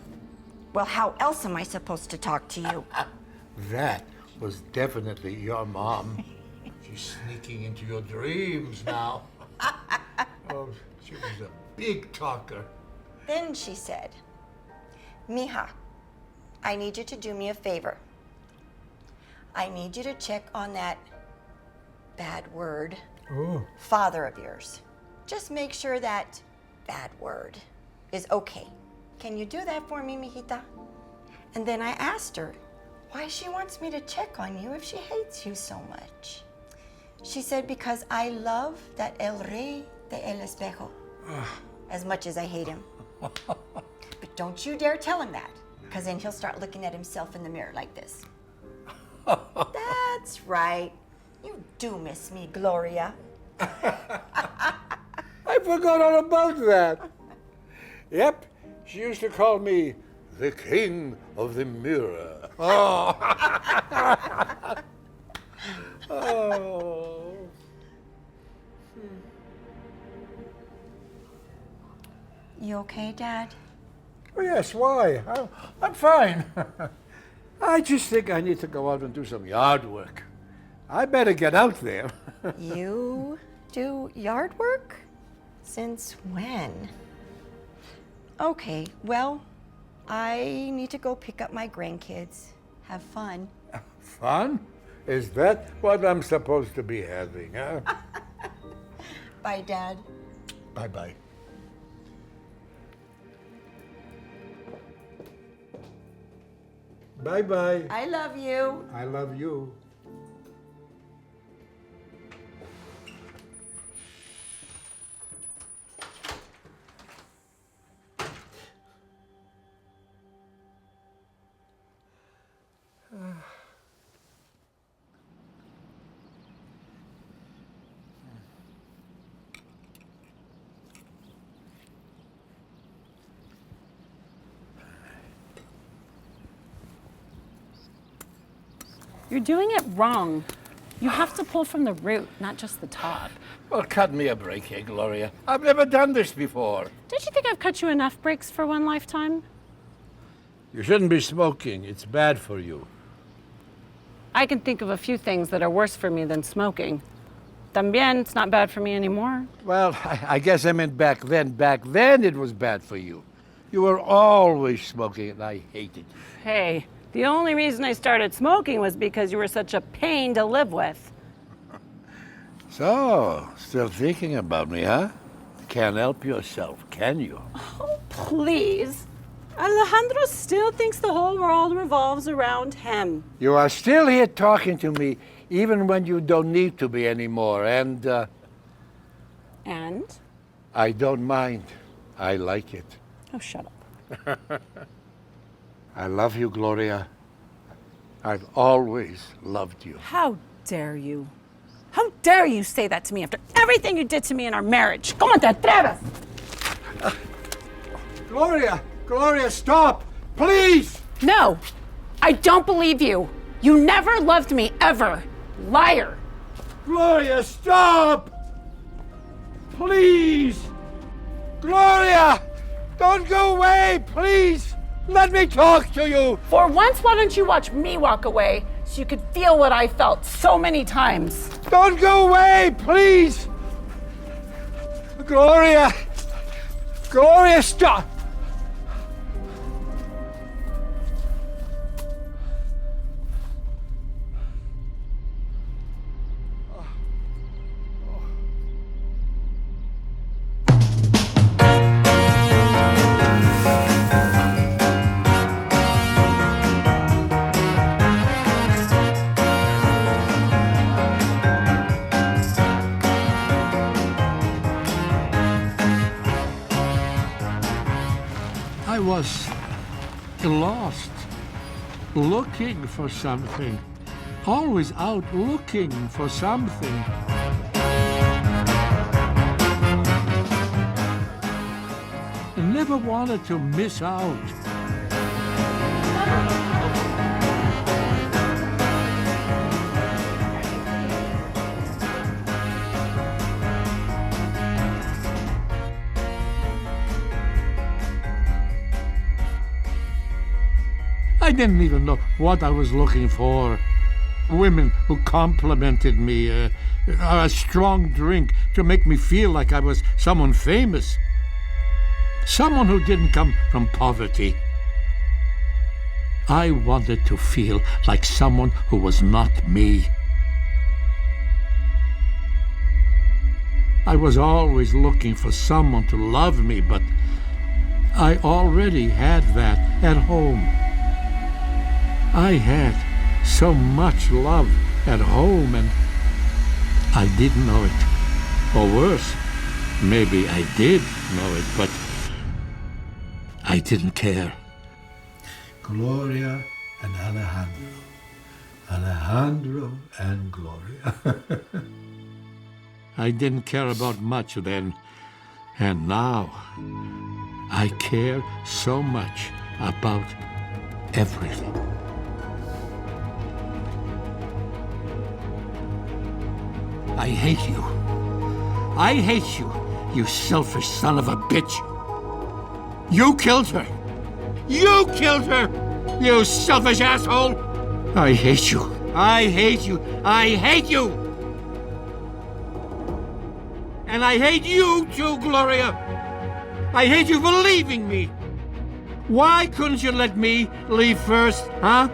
well, how else am I supposed to talk to you? That was definitely your mom. She's sneaking into your dreams now. Oh, she was a big talker. Then she said, Mija, I need you to do me a favor. I need you to check on that bad word father of yours. Just make sure that bad word is okay. Can you do that for me, mijita? And then I asked her why she wants me to check on you if she hates you so much. She said, because I love that El Rey de El Espejo as much as I hate him. But don't you dare tell him that, because then he'll start looking at himself in the mirror like this. That's right. You do miss me, Gloria. I forgot all about that. Yep, she used to call me the king of the mirror. Oh. Oh. You okay, Dad? Oh, yes, why? I'm fine. I just think I need to go out and do some yard work. I better get out there. You do yard work? Since when? Okay, well, I need to go pick up my grandkids. Have fun. Fun? Is that what I'm supposed to be having, huh? Bye, Dad. Bye-bye. Bye-bye. I love you. I love you. You're doing it wrong. You have to pull from the root, not just the top. Well, cut me a break here, Gloria. I've never done this before. Don't you think I've cut you enough breaks for one lifetime? You shouldn't be smoking. It's bad for you. I can think of a few things that are worse for me than smoking. También, it's not bad for me anymore. Well, I guess I meant back then. Back then it was bad for you. You were always smoking, and I hated you. Hey, the only reason I started smoking was because you were such a pain to live with. So, still thinking about me, huh? Can't help yourself, can you? Oh, please. Alejandro still thinks the whole world revolves around him. You are still here talking to me, even when you don't need to be anymore, and... And? I don't mind. I like it. Oh, shut up. I love you, Gloria. I've always loved you. How dare you? How dare you say that to me after everything you did to me in our marriage? ¿Cómo te atreves? Gloria, stop! Please! No, I don't believe you. You never loved me, ever. Liar. Gloria, stop! Please! Gloria! Don't go away, please! Let me talk to you! For once, why don't you watch me walk away so you could feel what I felt so many times? Don't go away, please! Gloria! Gloria, stop! I was lost, looking for something, always out looking for something. I never wanted to miss out. I didn't even know what I was looking for. Women who complimented me, a strong drink to make me feel like I was someone famous. Someone who didn't come from poverty. I wanted to feel like someone who was not me. I was always looking for someone to love me, but I already had that at home. I had so much love at home, and I didn't know it. Or worse, maybe I did know it, but I didn't care. Gloria and Alejandro. Alejandro and Gloria. I didn't care about much then, and now I care so much about everything. I hate you. I hate you, you selfish son of a bitch. You killed her. You killed her, you selfish asshole. I hate you. I hate you. I hate you. And I hate you too, Gloria. I hate you for leaving me. Why couldn't you let me leave first, huh?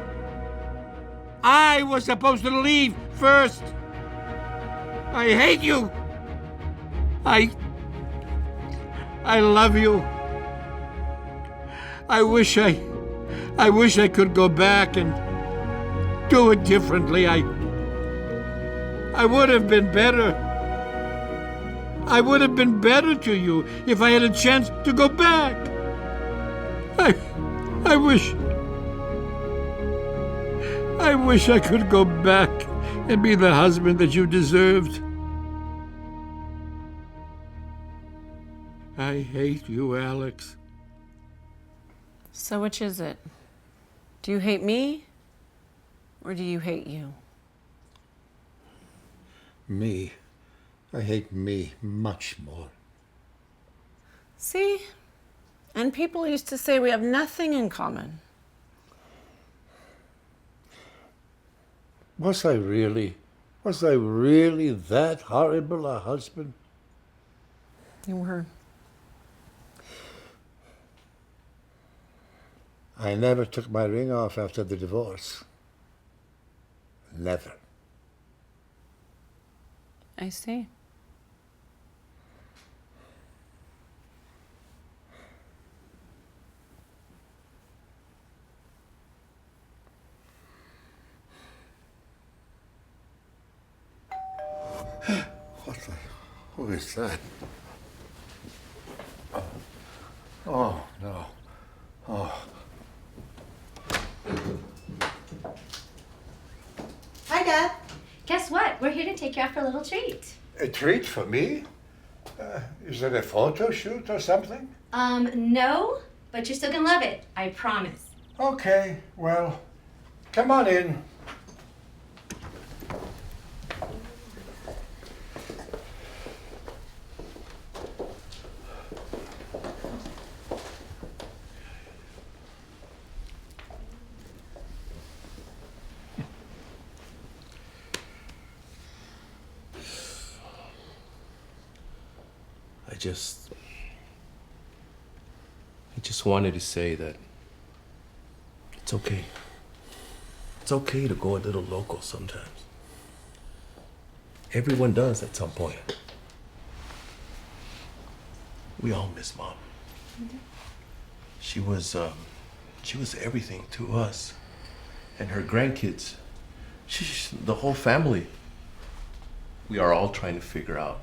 I was supposed to leave first. I hate you. I love you. I wish I could go back and do it differently. I would have been better. I would have been better to you if I had a chance to go back. I wish I could go back and be the husband that you deserved. I hate you, Alex. So which is it? Do you hate me, or do you hate you? Me. I hate me much more. See? And people used to say we have nothing in common. Was I really that horrible a husband? You were. I never took my ring off after the divorce. Never. I see. Who is that? Oh, no. Oh. Hi, Dad. Guess what? We're here to take you out for a little treat. A treat for me? Is it a photo shoot or something? No, but you're still gonna love it. I promise. Okay, well, come on in. I just wanted to say that it's okay. It's okay to go a little local sometimes. Everyone does at some point. We all miss Mom. She was everything to us. And her grandkids, the whole family. We are all trying to figure out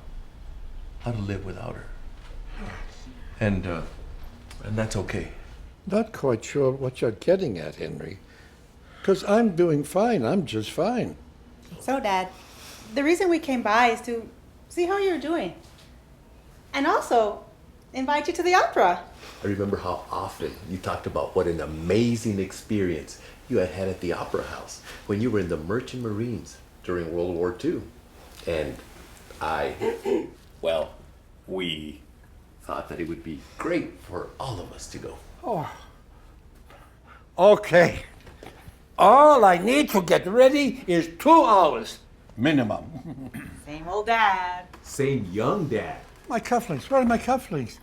how to live without her. And that's okay. Not quite sure what you're getting at, Henry. Because I'm doing fine. I'm just fine. So, Dad, the reason we came by is to see how you're doing. And also, invite you to the opera. I remember how often you talked about what an amazing experience you had had at the Opera House when you were in the Merchant Marines during World War II. And we thought that it would be great for all of us to go. Oh. Okay. All I need to get ready is 2 hours minimum. Same old Dad. Same young Dad. My cufflinks. Where are my cufflinks?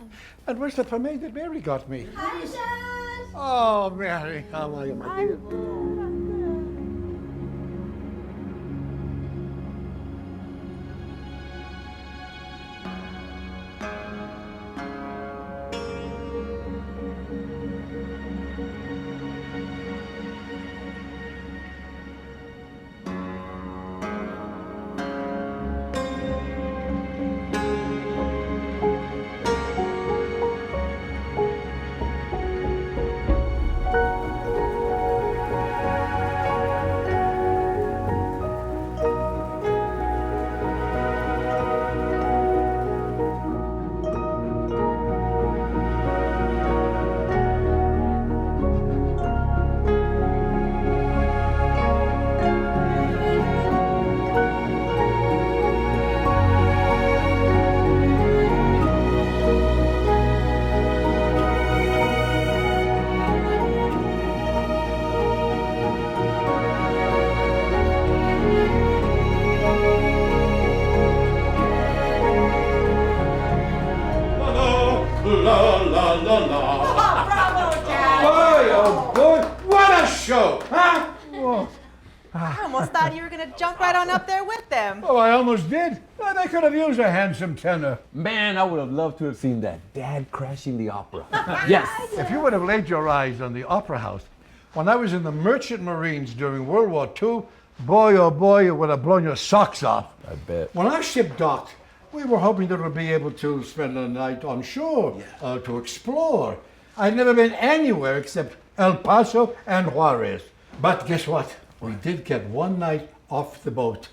And where's the pomade that Mary got me? Hi, Dad. Oh, Mary, how are you, my dear? La la la la. Bravo, Dad! Boy, oh boy, what a show, huh? Oh. I almost thought you were going to jump right on up there with them. Oh, I almost did. Well, they could have used a handsome tenor. Man, I would have loved to have seen that dad crashing the opera. Yes. If you would have laid your eyes on the Opera House, when I was in the Merchant Marines during World War II, boy, oh boy, it would have blown your socks off. I bet. When our ship docked, we were hoping that we'd be able to spend the night on shore, to explore. I'd never been anywhere except El Paso and Juarez. But guess what? We did get one night off the boat.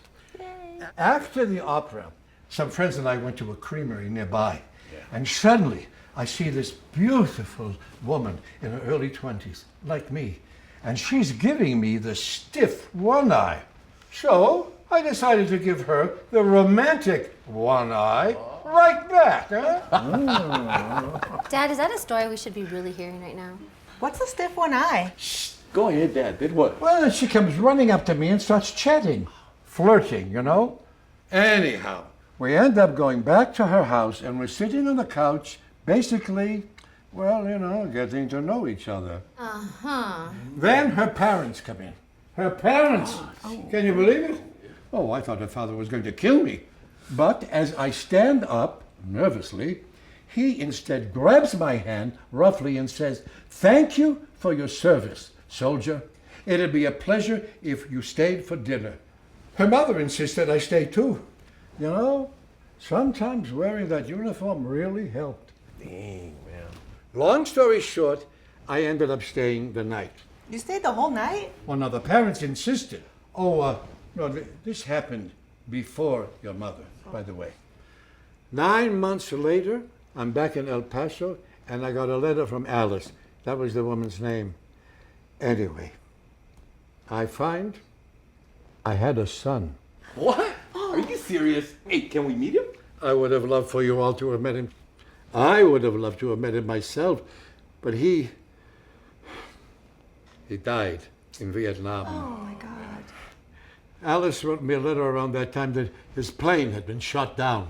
After the opera, some friends and I went to a creamery nearby. And suddenly, I see this beautiful woman in her early 20s, like me. And she's giving me the stiff one eye. So I decided to give her the romantic one eye right back. Huh? Dad, is that a story we should be really hearing right now? What's a stiff one eye? Go ahead, Dad. Did what? Well, she comes running up to me and starts chatting, flirting, you know. Anyhow, we end up going back to her house and we're sitting on the couch, basically, well, you know, getting to know each other. Uh-huh. Then her parents come in. Her parents! Can you believe it? Oh, I thought her father was going to kill me. But as I stand up, nervously, he instead grabs my hand roughly and says, "Thank you for your service, soldier. It'd be a pleasure if you stayed for dinner." Her mother insisted I stay too. You know, sometimes wearing that uniform really helped. Dang, man. Long story short, I ended up staying the night. You stayed the whole night? Well, now the parents insisted. Oh, no, this happened before your mother, by the way. 9 months later, I'm back in El Paso, and I got a letter from Alice. That was the woman's name. Anyway, I find I had a son. What? Are you serious? Hey, can we meet him? I would have loved for you all to have met him. I would have loved to have met him myself, but he died in Vietnam. Oh my God. Alice wrote me a letter around that time that his plane had been shot down.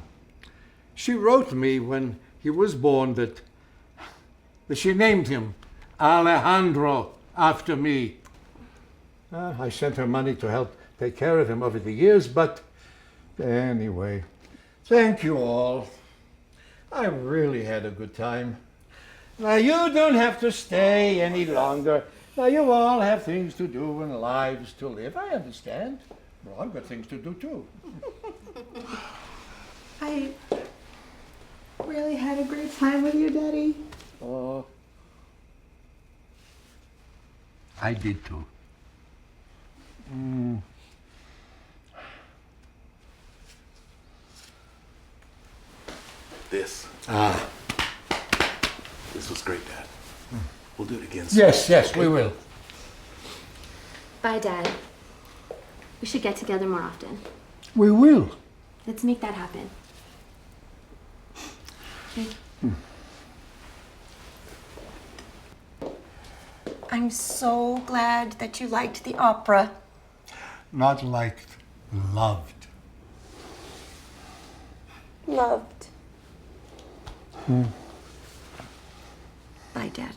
She wrote me when he was born that she named him Alejandro after me. I sent her money to help take care of him over the years, but anyway, thank you all. I really had a good time. Now you don't have to stay any longer. Now you all have things to do and lives to live. I understand. Well, I've got things to do too. I really had a great time with you, Daddy. I did too. This. This was great, Dad. We'll do it again soon. Yes, we will. Bye, Dad. We should get together more often. We will. Let's make that happen. Okay. I'm so glad that you liked the opera. Not liked, loved. Loved. Bye, Dad.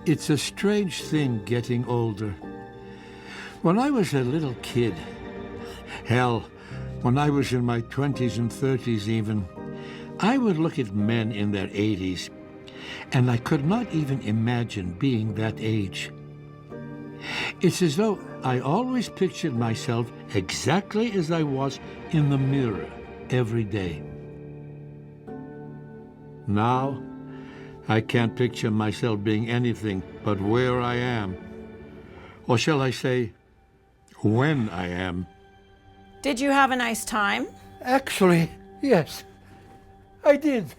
It's a strange thing getting older. When I was a little kid, hell, when I was in my 20s and 30s even, I would look at men in their 80s, and I could not even imagine being that age. It's as though I always pictured myself exactly as I was in the mirror every day. Now, I can't picture myself being anything but where I am. Or shall I say, when I am. Did you have a nice time? Actually, yes, I did.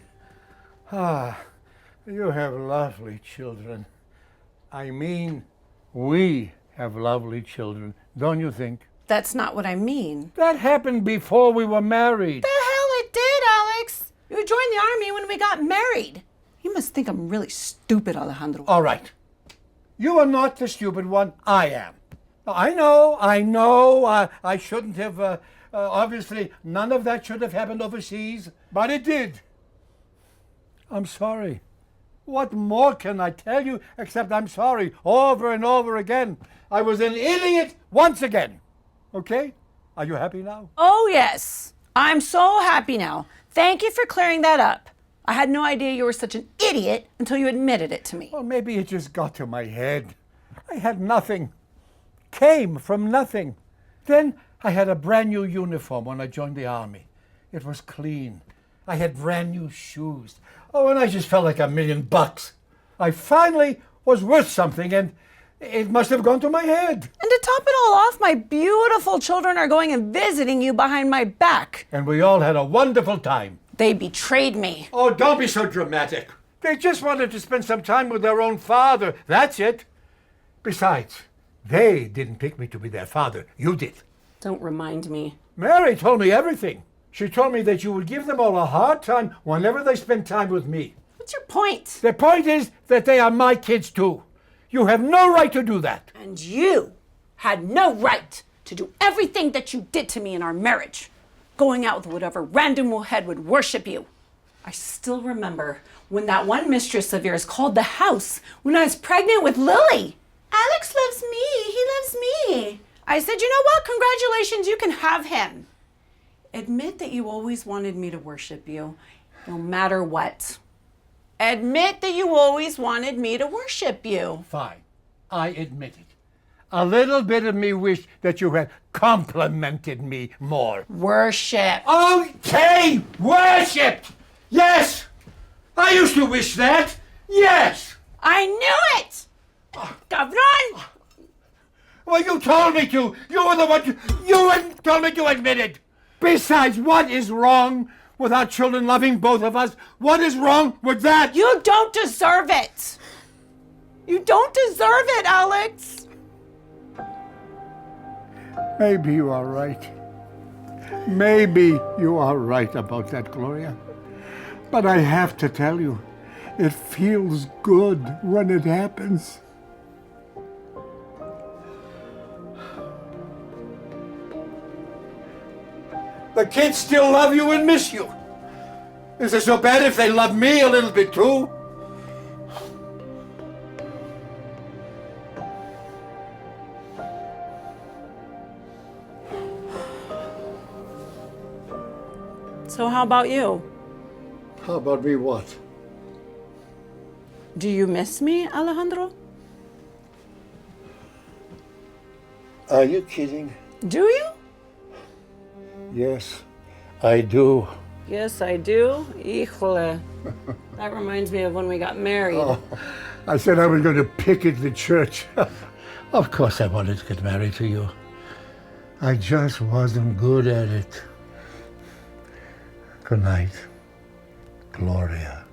Ah, you have lovely children. I mean, we have lovely children, don't you think? That's not what I mean. That happened before we were married. The hell it did, Alex! You joined the army when we got married. You must think I'm really stupid, Alejandro. All right. You are not the stupid one. I am. I know. I shouldn't have, obviously, none of that should have happened overseas, but it did. I'm sorry. What more can I tell you except I'm sorry over and over again? I was an idiot once again. Okay? Are you happy now? Oh, yes. I'm so happy now. Thank you for clearing that up. I had no idea you were such an idiot until you admitted it to me. Well, maybe it just got to my head. I had nothing. Came from nothing. Then I had a brand new uniform when I joined the army. It was clean. I had brand new shoes. Oh, and I just felt like $1 million. I finally was worth something, and it must have gone to my head. And to top it all off, my beautiful children are going and visiting you behind my back. And we all had a wonderful time. They betrayed me. Oh, don't be so dramatic. They just wanted to spend some time with their own father. That's it. Besides, they didn't pick me to be their father. You did. Don't remind me. Mary told me everything. She told me that you would give them all a hard time whenever they spend time with me. What's your point? The point is that they are my kids too. You have no right to do that. And you had no right to do everything that you did to me in our marriage. Going out with whatever random head would worship you. I still remember when that one mistress of yours called the house when I was pregnant with Lily. Alex loves me. He loves me. I said, you know what? Congratulations, you can have him. Admit that you always wanted me to worship you, no matter what. Admit that you always wanted me to worship you. Fine. I admit it. A little bit of me wished that you had complimented me more. Worship. Okay, worshipped. Yes, I used to wish that. Yes. I knew it. Cabron. Well, you told me to. You were the one. You told me to admit it. Besides, what is wrong with our children loving both of us? What is wrong with that? You don't deserve it. You don't deserve it, Alex. Maybe you are right. Maybe you are right about that, Gloria. But I have to tell you, it feels good when it happens. The kids still love you and miss you. Is it so bad if they love me a little bit too? So how about you? How about me what? Do you miss me, Alejandro? Are you kidding? Do you? Yes, I do. Yes, I do. Híjole. That reminds me of when we got married. Oh, I said I was going to picket the church. Of course I wanted to get married to you. I just wasn't good at it. Good night, Gloria.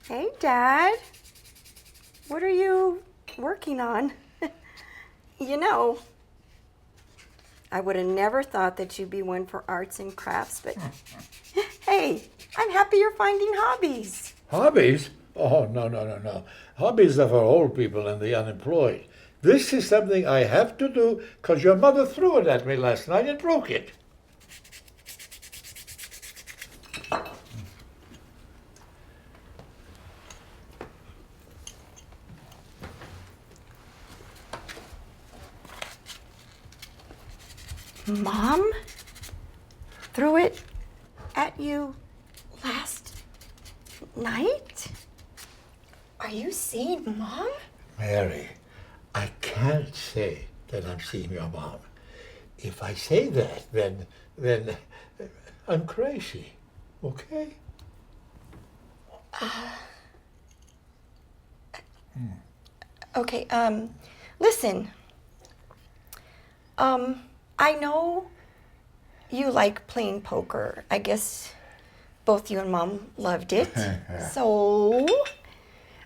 Hey, Dad. What are you working on? You know, I would have never thought that you'd be one for arts and crafts, but hey, I'm happy you're finding hobbies. Hobbies? Oh, no. Hobbies are for old people and the unemployed. This is something I have to do because your mother threw it at me last night and broke it. Mom threw it at you last night? Are you seeing Mom? Mary, I can't say that I'm seeing your mom. If I say that, then I'm crazy, okay? Okay, listen. I know you like playing poker. I guess both you and Mom loved it. So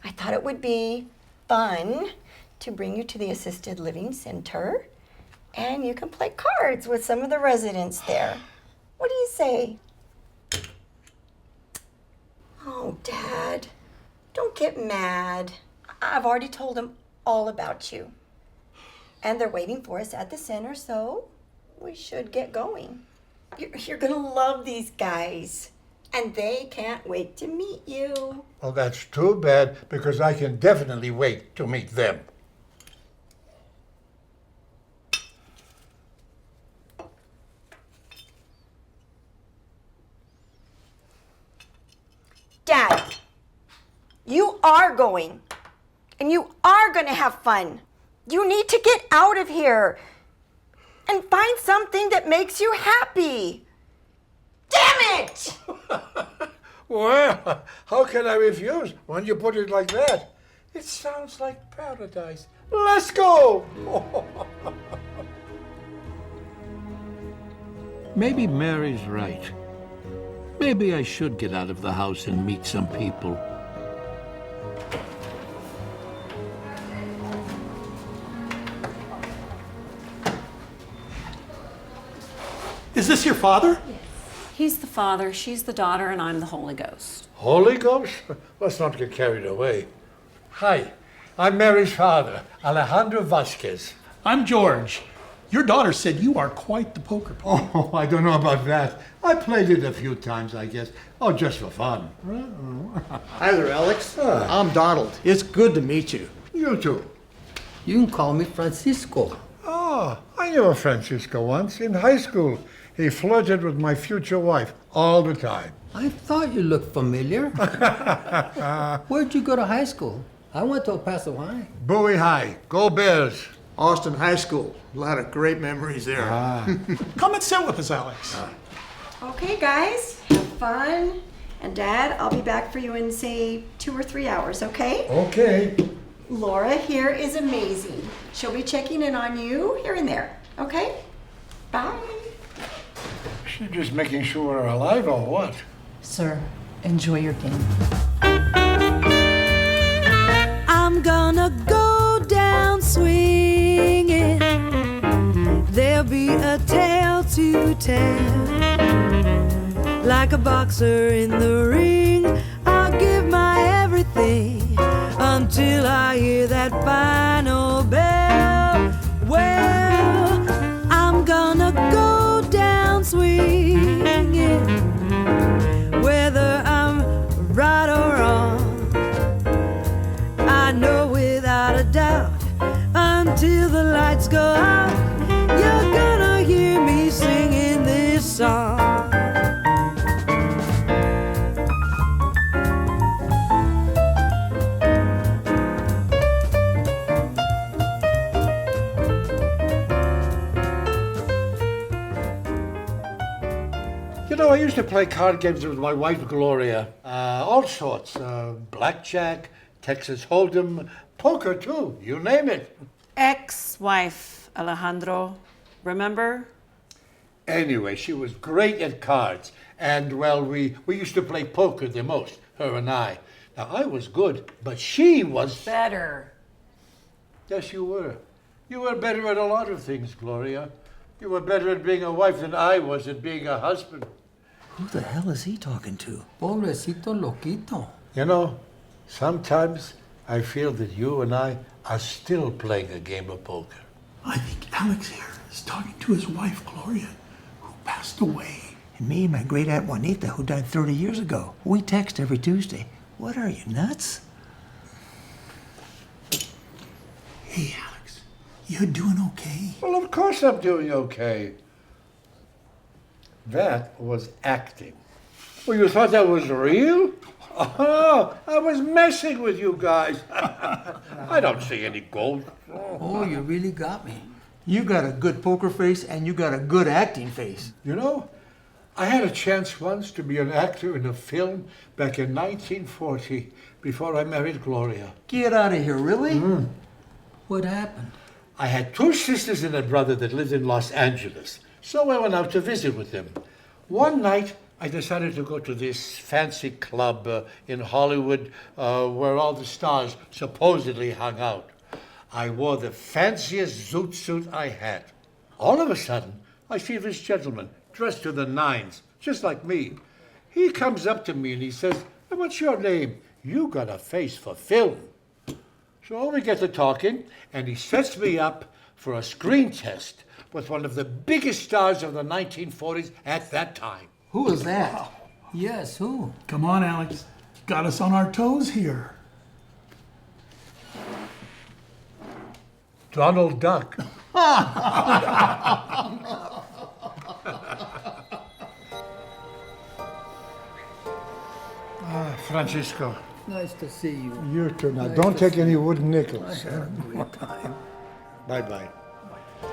I thought it would be fun to bring you to the assisted living center and you can play cards with some of the residents there. What do you say? Oh, Dad, don't get mad. I've already told them all about you. And they're waiting for us at the center, so we should get going. You're gonna love these guys, and they can't wait to meet you. Well, that's too bad because I can definitely wait to meet them. Dad, you are going, and you are gonna have fun. You need to get out of here and find something that makes you happy. Damn it! Well, how can I refuse when you put it like that? It sounds like paradise. Let's go! Maybe Mary's right. Maybe I should get out of the house and meet some people. Is this your father? He's the Father, she's the daughter, and I'm the Holy Ghost. Holy Ghost? Let's not get carried away. Hi, I'm Mary's father, Alejandro Vasquez. I'm George. Your daughter said you are quite the poker player. Oh, I don't know about that. I played it a few times, I guess. Oh, just for fun. Hi there, Alex. I'm Donald. It's good to meet you. You too. You can call me Francisco. Oh, I knew a Francisco once in high school. He flirted with my future wife all the time. I thought you looked familiar. Where'd you go to high school? I went to El Paso High. Bowie High. Go Bears. Austin High School. A lot of great memories there. Come and sit with us, Alex. Okay, guys, have fun. And Dad, I'll be back for you in, say, 2 or 3 hours, okay? Okay. Laura here is amazing. She'll be checking in on you here and there, okay? Bye. She's just making sure we're alive or what? Sir, enjoy your game. I'm gonna go down swinging. There'll be a tale to tell. Like a boxer in the ring, I'll give my everything until I hear that final bell. Well, I'm gonna go down swinging, whether I'm right or wrong. I know without a doubt, until the lights go out, you're gonna hear me singing this song. You know, I used to play card games with my wife, Gloria. All sorts. Blackjack, Texas Hold'em, poker too, you name it. Ex-wife, Alejandro. Remember? Anyway, she was great at cards. And, well, we used to play poker the most, her and I. Now, I was good, but she was... Better. Yes, you were. You were better at a lot of things, Gloria. You were better at being a wife than I was at being a husband. Who the hell is he talking to? Pobrecito loquito. You know, sometimes I feel that you and I are still playing a game of poker. I think Alex here is talking to his wife, Gloria, who passed away. And me and my great aunt Juanita, who died 30 years ago. We text every Tuesday. What are you, nuts? Hey, Alex, you doing okay? Well, of course I'm doing okay. That was acting. Well, you thought that was real? Oh, I was messing with you guys. I don't see any gold. Oh, you really got me. You got a good poker face and you got a good acting face. You know, I had a chance once to be an actor in a film back in 1940 before I married Gloria. Get out of here, really? What happened? I had two sisters and a brother that lived in Los Angeles, so I went out to visit with them. One night, I decided to go to this fancy club in Hollywood where all the stars supposedly hung out. I wore the fanciest zoot suit I had. All of a sudden, I see this gentleman dressed to the nines, just like me. He comes up to me and he says, "Hey, what's your name? You got a face for film." So we get to talking, and he sets me up for a screen test with one of the biggest stars of the 1940s at that time. Who was that? Yes, who? Come on, Alex. Got us on our toes here. Donald Duck. Francisco. Nice to see you. You too. Now, Nice don't to take see any you. wooden nickels. I had a great time. Bye-bye.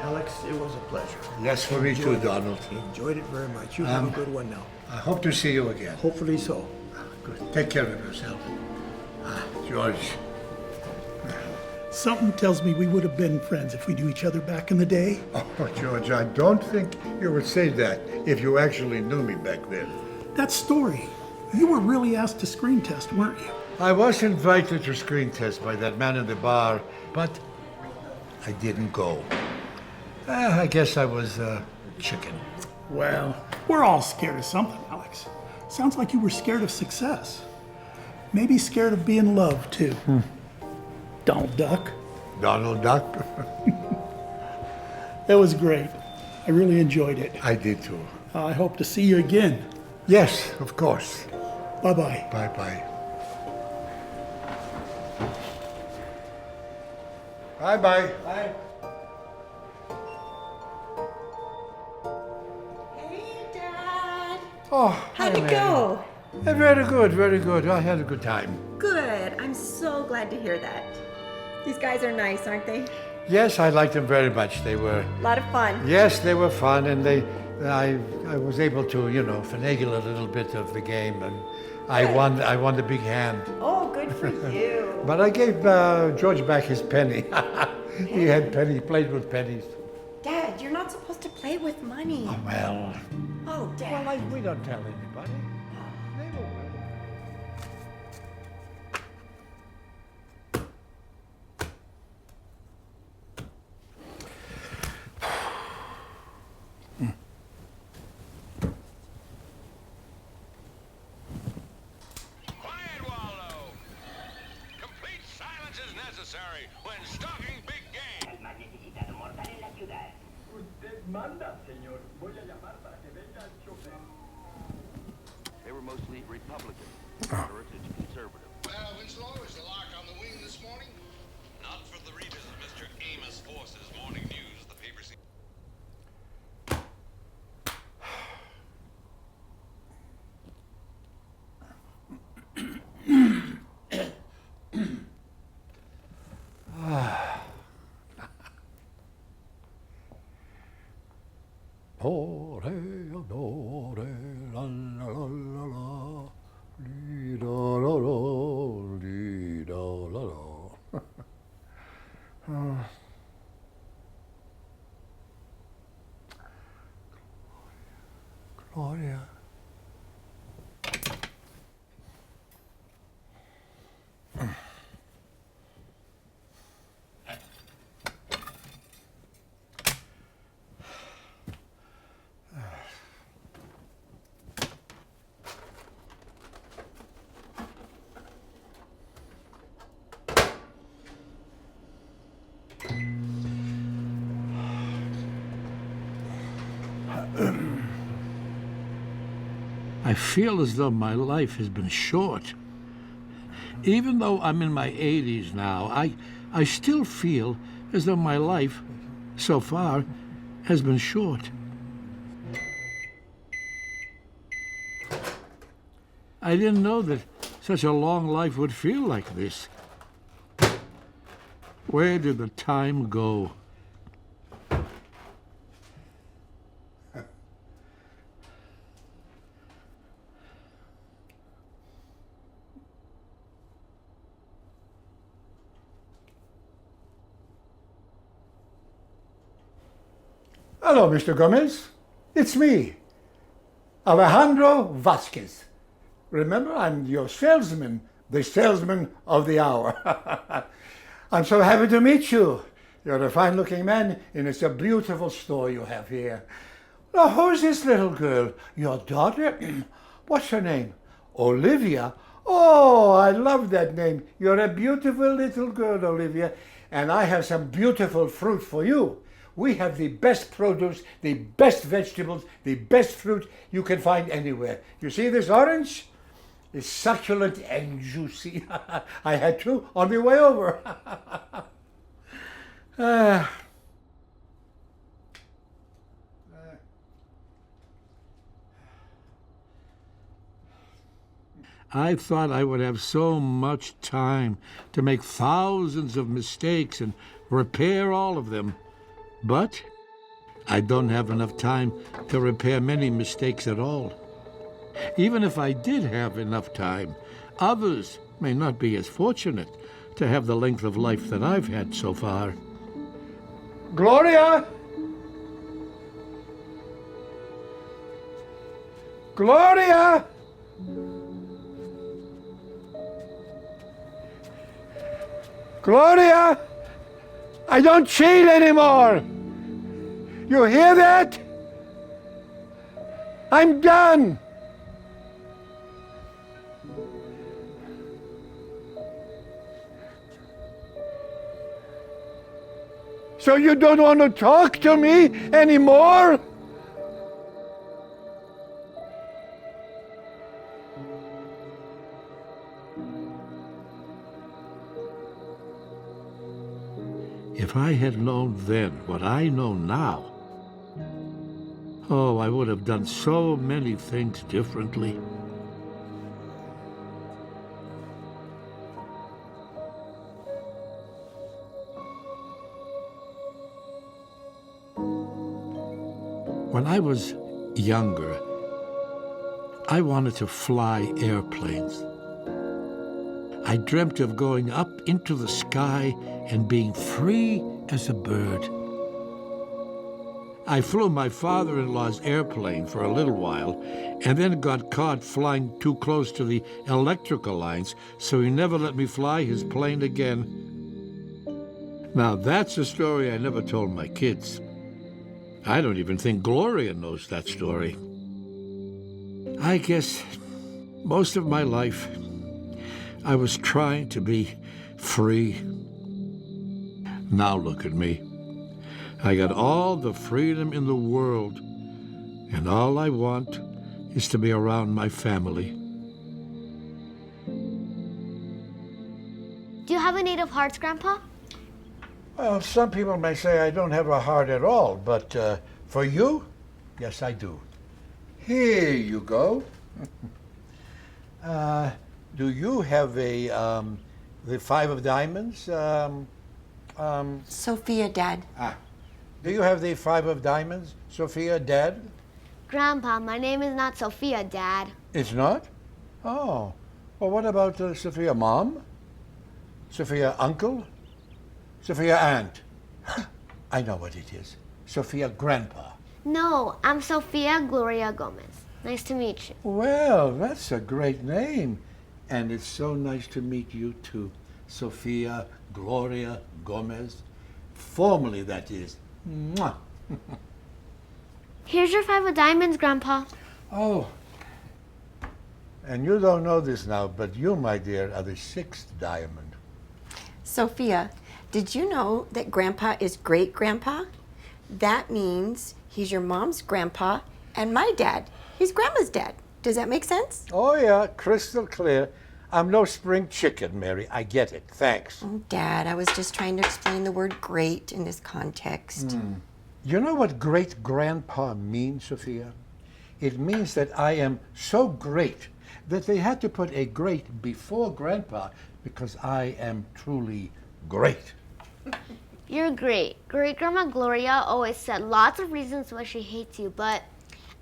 Alex, it was a pleasure. Yes, for me too, Donald. Enjoyed it very much. You have a good one now. I hope to see you again. Hopefully so. Good. Take care of yourself. George. Something tells me we would have been friends if we knew each other back in the day. Oh, George, I don't think you would say that if you actually knew me back then. That story, you were really asked to screen test, weren't you? I was invited to screen test by that man in the bar, but I didn't go. I guess I was chicken. Well, we're all scared of something, Alex. Sounds like you were scared of success. Maybe scared of being loved, too. Donald Duck. Donald Duck? That was great. I really enjoyed it. I did too. I hope to see you again. Yes, of course. Bye-bye. Bye-bye. Bye-bye. Bye. Hey, Dad. Oh, How'd hi, it Mary. go? Very good, very good. I had a good time. Good. I'm so glad to hear that. These guys are nice, aren't they? Yes, I liked them very much. They were... A lot of fun. Yes, they were fun, and I was able to, finagle a little bit of the game, and I won the big hand. Oh, good for you. But I gave George back his penny. He played with pennies. Dad, you're not supposed to play with money. Oh, well. Oh, Dad. Well, we don't tell anybody. They were mostly Republican, heritage conservative. Well, Winslow, is the lock on the wing this morning? Not for the readers of Mr. Amos Force's morning news. The paper seems... La la la la la, dee da la la, dee da la la. Gloria. I feel as though my life has been short. Even though I'm in my 80s now, I still feel as though my life, so far, has been short. I didn't know that such a long life would feel like this. Where did the time go? Hello, Mr. Gomez. It's me, Alejandro Vasquez. Remember, I'm your salesman, the salesman of the hour. I'm so happy to meet you. You're a fine-looking man, and it's a beautiful store you have here. Now, who's this little girl? Your daughter? What's her name? Olivia? Oh, I love that name. You're a beautiful little girl, Olivia, and I have some beautiful fruit for you. We have the best produce, the best vegetables, the best fruit you can find anywhere. You see this orange? It's succulent and juicy. I had two on the way over. I thought I would have so much time to make thousands of mistakes and repair all of them. But I don't have enough time to repair many mistakes at all. Even if I did have enough time, others may not be as fortunate to have the length of life that I've had so far. Gloria! Gloria! Gloria! I don't cheat anymore! You hear that? I'm done! So you don't want to talk to me anymore? If I had known then what I know now, oh, I would have done so many things differently. When I was younger, I wanted to fly airplanes. I dreamt of going up into the sky and being free as a bird. I flew my father-in-law's airplane for a little while and then got caught flying too close to the electrical lines, so he never let me fly his plane again. Now that's a story I never told my kids. I don't even think Gloria knows that story. I guess most of my life I was trying to be free. Now look at me. I got all the freedom in the world, and all I want is to be around my family. Do you have a native heart, Grandpa? Well, some people may say I don't have a heart at all, but for you, yes, I do. Here you go. Do you have the five of diamonds? Sophia, Dad. Do you have the five of diamonds, Sophia, Dad? Grandpa, my name is not Sophia, Dad. It's not? Oh. Well, what about Sophia, Mom? Sophia, Uncle? Sophia, Aunt? I know what it is. Sophia, Grandpa. No, I'm Sophia Gloria Gomez. Nice to meet you. Well, that's a great name. And it's so nice to meet you too. Sophia Gloria Gomez. Formally, that is. Mwah. Here's your five of diamonds, Grandpa. Oh. And you don't know this now, but you, my dear, are the sixth diamond. Sophia, did you know that Grandpa is great-grandpa? That means he's your mom's grandpa and my dad. He's Grandma's dad. Does that make sense? Oh, yeah, crystal clear. I'm no spring chicken, Mary. I get it. Thanks. Oh, Dad, I was just trying to explain the word great in this context. You know what great grandpa means, Sophia? It means that I am so great that they had to put a great before grandpa because I am truly great. You're great. Great Grandma Gloria always said lots of reasons why she hates you, but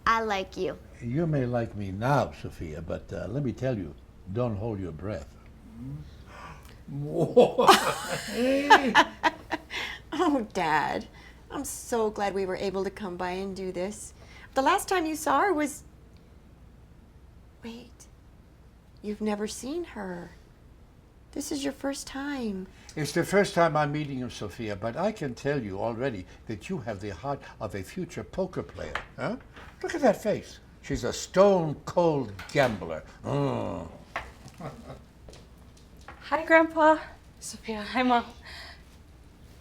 I like you. You may like me now, Sophia, but let me tell you, don't hold your breath. Oh, Dad, I'm so glad we were able to come by and do this. The last time you saw her was... Wait, you've never seen her. This is your first time. It's the first time I'm meeting you, Sophia, but I can tell you already that you have the heart of a future poker player. Huh? Look at that face. She's a stone-cold gambler. Hi, Grandpa. Sophia, hi, Mom.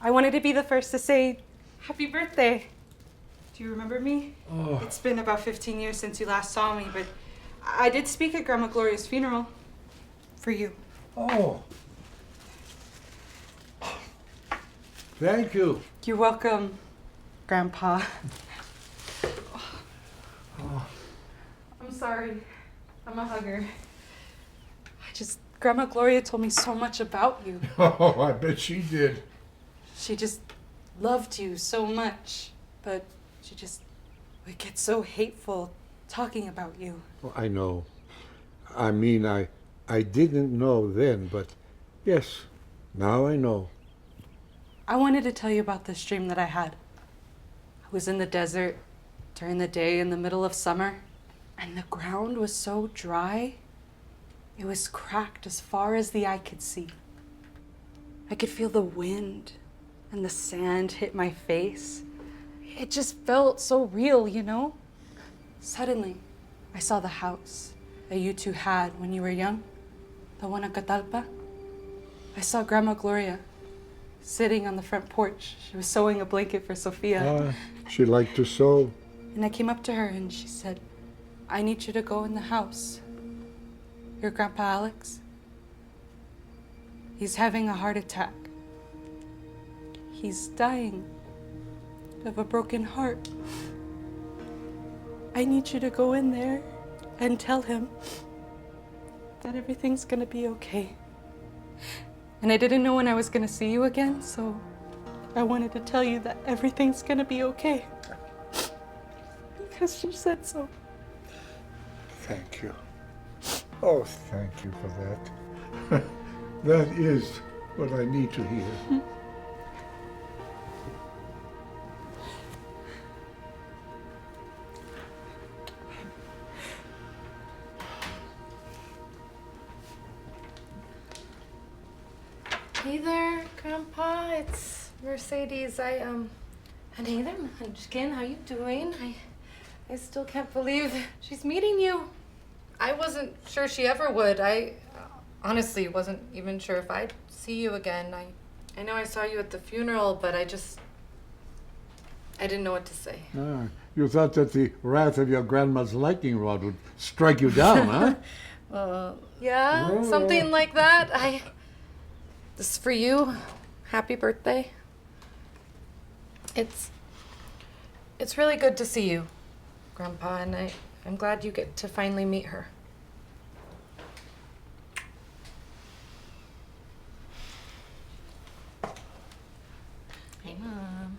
I wanted to be the first to say happy birthday. Do you remember me? Oh. It's been about 15 years since you last saw me, but I did speak at Grandma Gloria's funeral for you. Oh. Thank you. You're welcome, Grandpa. I'm sorry. I'm a hugger. Grandma Gloria told me so much about you. Oh, I bet she did. She just loved you so much, but she just would get so hateful talking about you. Oh, I know. I mean, I didn't know then, but yes, now I know. I wanted to tell you about this dream that I had. I was in the desert during the day in the middle of summer, and the ground was so dry. It was cracked as far as the eye could see. I could feel the wind and the sand hit my face. It just felt so real, you know? Suddenly, I saw the house that you two had when you were young, the one at Catalpa. I saw Grandma Gloria sitting on the front porch. She was sewing a blanket for Sophia. She liked to sew. And I came up to her and she said, I need you to go in the house. Your Grandpa Alex, he's having a heart attack. He's dying of a broken heart. I need you to go in there and tell him that everything's gonna be okay. And I didn't know when I was gonna see you again, so I wanted to tell you that everything's gonna be okay. Because she said so. Thank you. Oh, thank you for that. That is what I need to hear. Hey there, Grandpa. It's Mercedes. And hey there, Munchkin. How you doing? I still can't believe she's meeting you. I wasn't sure she ever would. I honestly wasn't even sure if I'd see you again. I know I saw you at the funeral, but I didn't know what to say. You thought that the wrath of your grandma's lightning rod would strike you down, huh? Yeah, something like that. This is for you. Happy birthday. It's really good to see you, Grandpa, and I'm glad you get to finally meet her. Hey, Mom.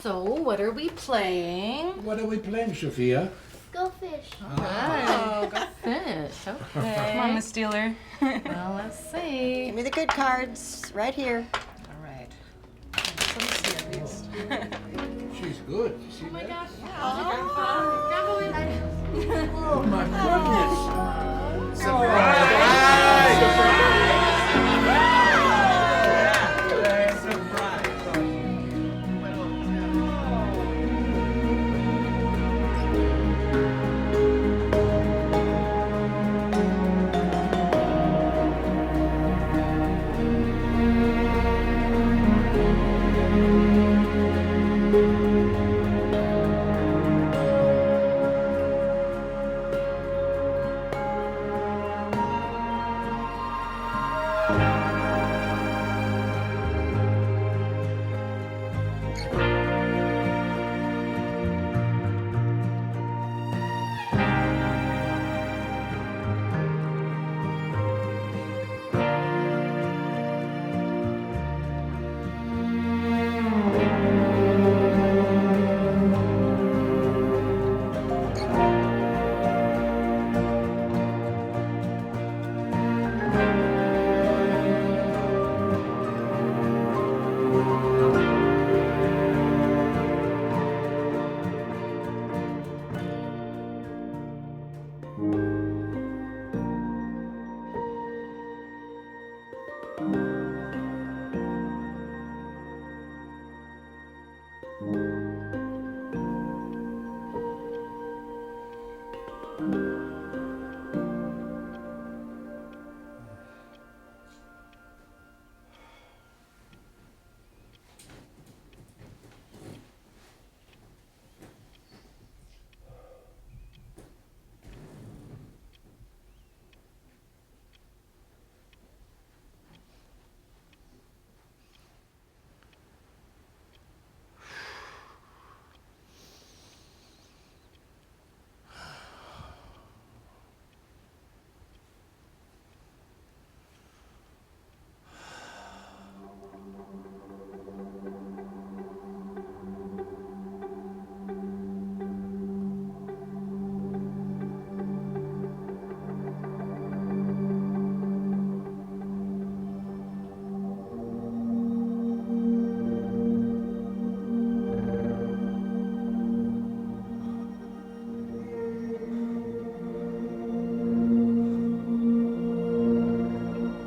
So, what are we playing? What are we playing, Sophia? Go fish. All right. Go fish. Okay. Come on, Miss Steeler. Well, let's see. Give me the good cards right here. All right. Some serious. She's good. You see Oh my that? gosh. Grandpa. Grandpa. Oh my goodness.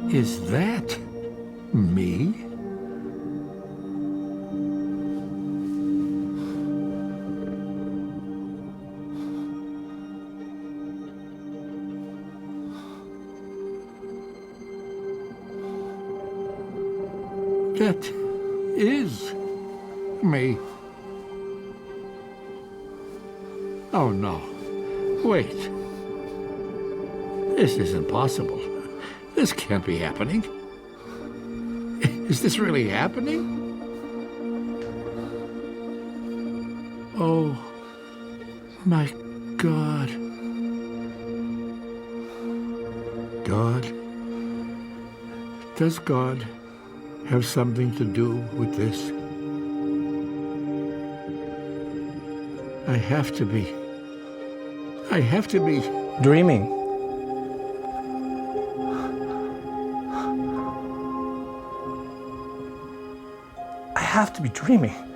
Is that me? That is me. Oh no. Wait. This isn't possible. This can't be happening. Is this really happening? Oh my God. God? Does God have something to do with this? I have to be Dreaming. I have to be dreaming.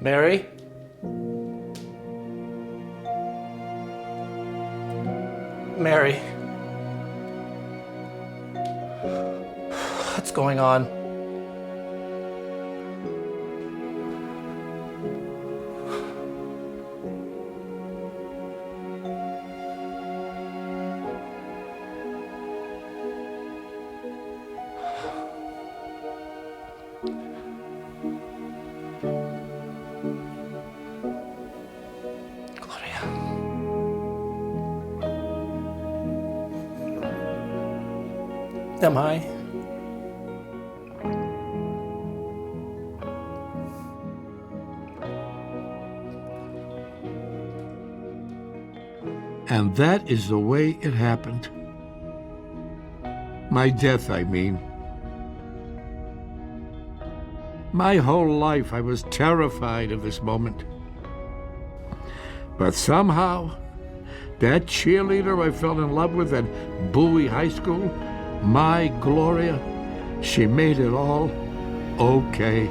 Mary? Mary? What's going on? Am I? And that is the way it happened. My death, I mean. My whole life I was terrified of this moment. But somehow, that cheerleader I fell in love with at Bowie High School, my Gloria, she made it all okay.